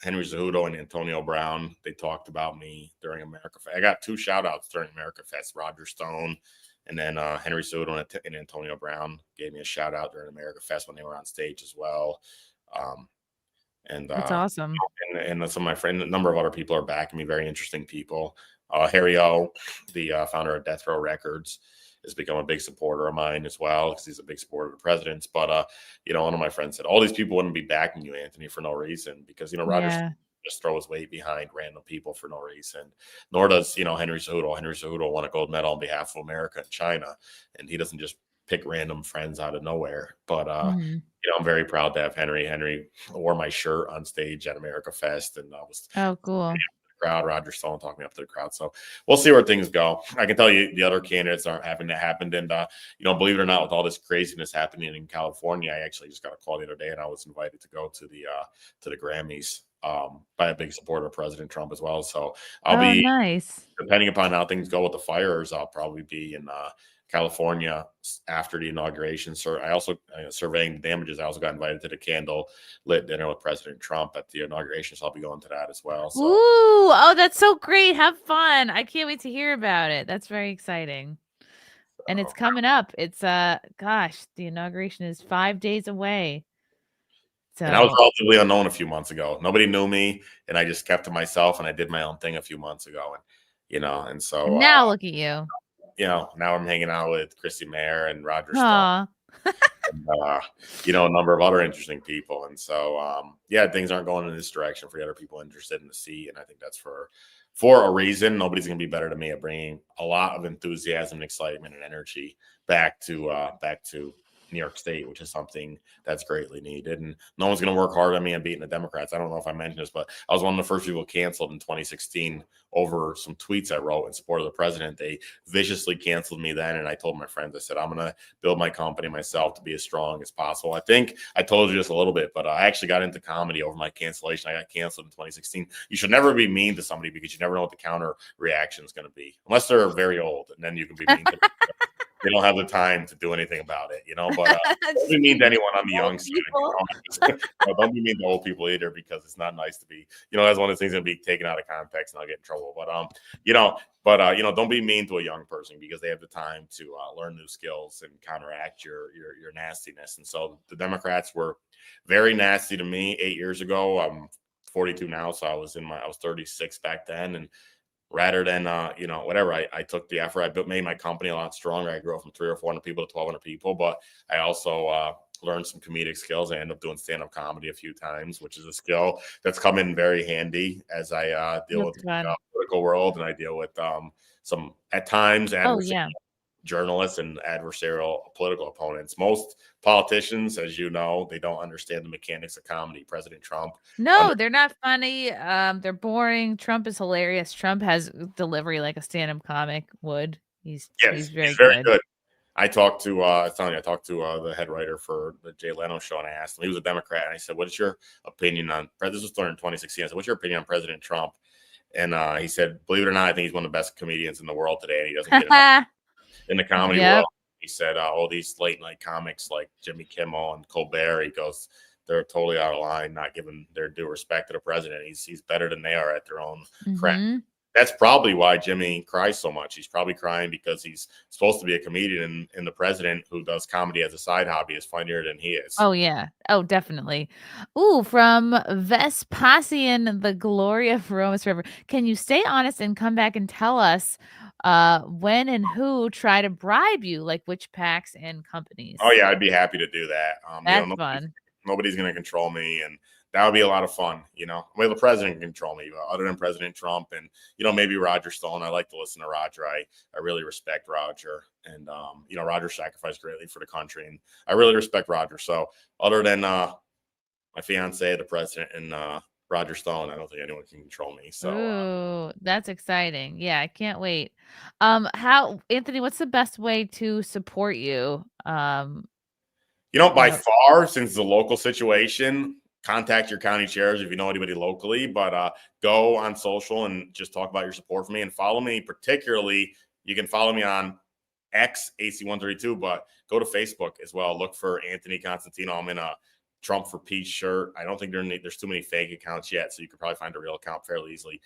Henry Cejudo and Antonio Brown. They talked about me during America Fest. I got 2 shout outs during America Fest, Roger Stone, and then Henry Cejudo and Antonio Brown gave me a shout out during America Fest when they were on stage as well. And that's awesome. And some of my friends, a number of other people are backing me, very interesting people. Harry O, the founder of Death Row Records, has become a big supporter of mine as well because he's a big supporter of the president's. But, you know, one of my friends said, all these people wouldn't be backing you, Anthony, for no reason because, you know, Roger just throws weight behind random people for no reason. Nor does, you know, Henry Cejudo. Henry Cejudo won a gold medal on behalf of America and China, and he doesn't just pick random friends out of nowhere. But, you know, I'm very proud to have Henry. Henry wore my shirt on stage at America Fest, and was cool. Crowd. Roger Stone talking up to the crowd. So we'll see where things go. I can tell you the other candidates aren't having that happen. And, you know, believe it or not, with all this craziness happening in California, I actually just got a call the other day and I was invited to go to the Grammys by a big supporter of President Trump as well. So I'll be nice. Depending upon how things go with the fires, I'll probably be in California after the inauguration. So I also surveying the damages. I also got invited to the candle lit dinner with President Trump at the inauguration. So I'll be going to that as well. So. Ooh, oh, that's so great. Have fun. I can't wait to hear about it. That's very exciting. And it's coming up. It's gosh, the inauguration is 5 days away. So and I was relatively unknown a few months ago. Nobody knew me, and I just kept to myself and I did my own thing a few months ago. And you know, and so now look at you. You know, now I'm hanging out with Chrissie Mayr and Roger Stone. And, you know, a number of other interesting people. And so, yeah, things aren't going in this direction for the other people interested in the seat. And I think that's for a reason. Nobody's going to be better than me at bringing a lot of enthusiasm and excitement and energy back to New York State, which is something that's greatly needed. And no one's going to work hard on me on beating the Democrats. I don't know if I mentioned this, but I was one of the first people canceled in 2016 over some tweets I wrote in support of the president. They viciously canceled me then. And I told my friends, I said, I'm going to build my company myself to be as strong as possible. I think I told you just a little bit, but I actually got into comedy over my cancellation. I got canceled in 2016. You should never be mean to somebody because you never know what the counter reaction is going to be, unless they're very old. And then you can be mean to them. they don't have the time to do anything about it, But don't be mean to anyone on the young side. Don't be mean to old people either, because it's not nice to be. That's one of the things that be taken out of context and I'll get in trouble. Don't be mean to a young person, because they have the time to learn new skills and counteract your nastiness. And so the Democrats were very nasty to me 8 years ago. I'm 42 now, so I was 36 back then, and rather than whatever, I took the effort. I made my company a lot stronger. I grew from 300 or 400 people to 1,200 people, but I also learned some comedic skills. I ended up doing stand-up comedy a few times, which is a skill that's come in very handy as I deal with the political world, and I deal with some at times journalists and adversarial political opponents. Most politicians, as you know, they don't understand the mechanics of comedy. President Trump. No, they're not funny. They're boring. Trump is hilarious. Trump has delivery like a stand-up comic would. He's very good. I talked to the head writer for the Jay Leno show, and I asked him. He was a Democrat, and I said, "What is your opinion on?" This was during 2016. I said, "What's your opinion on President Trump?" And he said, "Believe it or not, I think he's one of the best comedians in the world today, and he doesn't get enough in the comedy world." He said, "All these late night comics like Jimmy Kimmel and Colbert," he goes, "they're totally out of line, not giving their due respect to the president. He's better than they are at their own craft." That's probably why Jimmy cries so much. He's probably crying because he's supposed to be a comedian, and the president, who does comedy as a side hobby, is funnier than he is. Oh, yeah. Oh, definitely. Ooh, from Vespasian, the glory of Rome is forever. Can you stay honest and come back and tell us when and who try to bribe you, like which PACs and companies? Oh, yeah, I'd be happy to do that. That's fun. Nobody's going to control me, and that would be a lot of fun. Well, the president can control me, but other than President Trump and, maybe Roger Stone. I like to listen to Roger. I really respect Roger, and, Roger sacrificed greatly for the country, and I really respect Roger. So other than my fiance, the president, and Roger Stone, I don't think anyone can control me. So ooh, that's exciting. Yeah, I can't wait. Anthony, what's the best way to support you? By far, since the local situation, contact your county chairs if you know anybody locally, but go on social and just talk about your support for me, and follow me. Particularly, you can follow me on X, AC132, but go to Facebook as well. Look for Anthony Constantino. I'm in a Trump for Peace shirt. I don't think there's too many fake accounts yet, so you could probably find a real account fairly easily.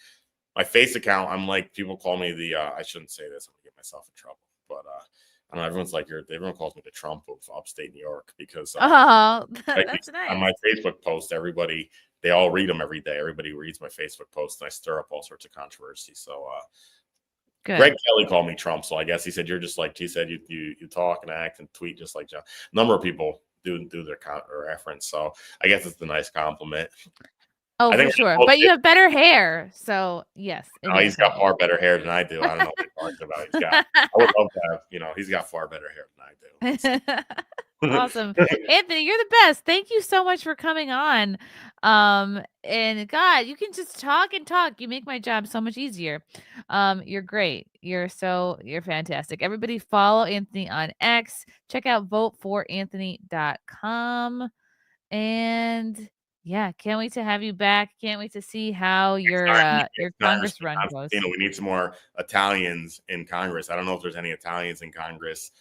My face account, I'm like, people call me I shouldn't say this, I'm gonna get myself in trouble, but I don't know, everyone calls me the Trump of upstate New York, because that's nice. On my Facebook post, they all read them every day. Everybody reads my Facebook post, and I stir up all sorts of controversy. So good. Greg Kelly called me Trump, so I guess he said you're just like, he said you talk and act and tweet just like John. A number of people do their reference, so I guess it's a nice compliment. Oh, for sure. But you have better hair, so yes. He's got far better hair than I do. I don't know what you're talking about. I would love to have, he's got far better hair than I do. Awesome. Anthony, you're the best. Thank you so much for coming on. And God, you can just talk and talk. You make my job so much easier. You're great. You're fantastic. Everybody follow Anthony on X. Check out voteforanthony.com. And yeah, can't wait to have you back. Can't wait to see how your Congress run goes. We need some more Italians in Congress. I don't know if there's any Italians in Congress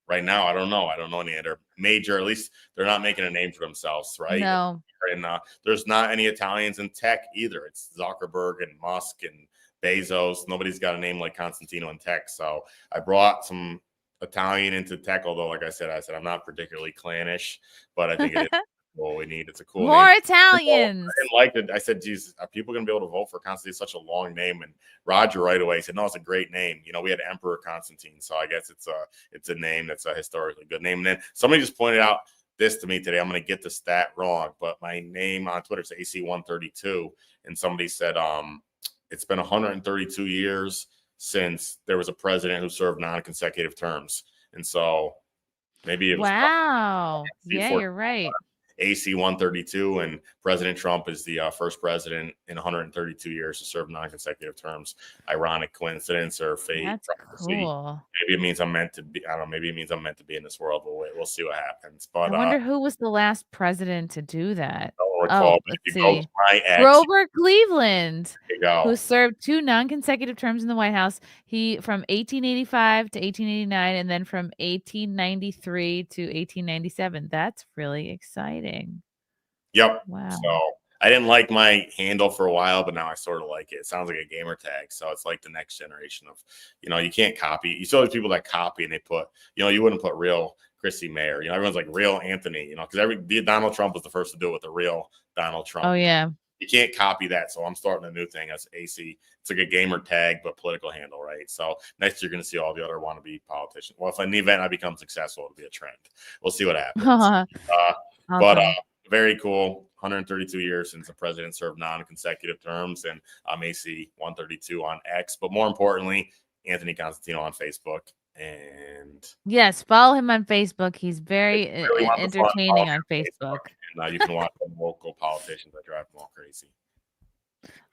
right now. I don't know. I don't know any other major. At least they're not making a name for themselves, right? No. And there's not any Italians in tech either. It's Zuckerberg and Musk and Bezos. Nobody's got a name like Constantino in tech. So I brought some Italian into tech. Although, like I said, I'm not particularly clannish, but I think it is. Well, we need it's a cool more name. Italians. I didn't like it. I said, geez, are people gonna be able to vote for Constantine? It's such a long name. And Roger right away said, no, it's a great name. We had Emperor Constantine, so I guess it's a name that's a historically good name. And then somebody just pointed out this to me today. I'm gonna get the stat wrong, but my name on Twitter is AC132, and somebody said it's been 132 years since there was a president who served non-consecutive terms, and so maybe it was wow. Yeah, you're right. AC132, and President Trump is the first president in 132 years to serve non-consecutive terms. Ironic coincidence or fate? That's cool. Maybe it means I'm meant to be. I don't know. Maybe it means I'm meant to be in this world. But we'll see what happens. But I wonder who was the last president to do that. We're call. But let's if you go to see. my ex, Grover Cleveland, there you go. who served 2 non-consecutive terms in the White House. He from 1885 to 1889, and then from 1893 to 1897. That's really exciting. Yep. Wow. So I didn't like my handle for a while, but now I sort of like it. It sounds like a gamer tag. So it's like the next generation of, you can't copy. You saw those people that copy and they put, you wouldn't put real Chrissie Mayr. Everyone's like real Anthony, because Donald Trump was the first to do it with the real Donald Trump. Oh, yeah. You can't copy that. So I'm starting a new thing as AC. It's like a gamer tag, but political handle, right? So next you're going to see all the other wannabe politicians. Well, if in the event I become successful, it'll be a trend. We'll see what happens. But Awesome. very cool. 132 years since the president served non-consecutive terms, and I'm AC 132 on X. But more importantly, Anthony Constantino on Facebook. And Yes, follow him on Facebook. He's very really want the fun, entertaining follow on him Facebook. And you can watch the local politicians that drive them all crazy.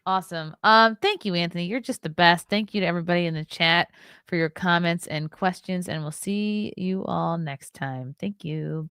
Awesome. Thank you, Anthony. You're just the best. Thank you to everybody in the chat for your comments and questions, and we'll see you all next time. Thank you.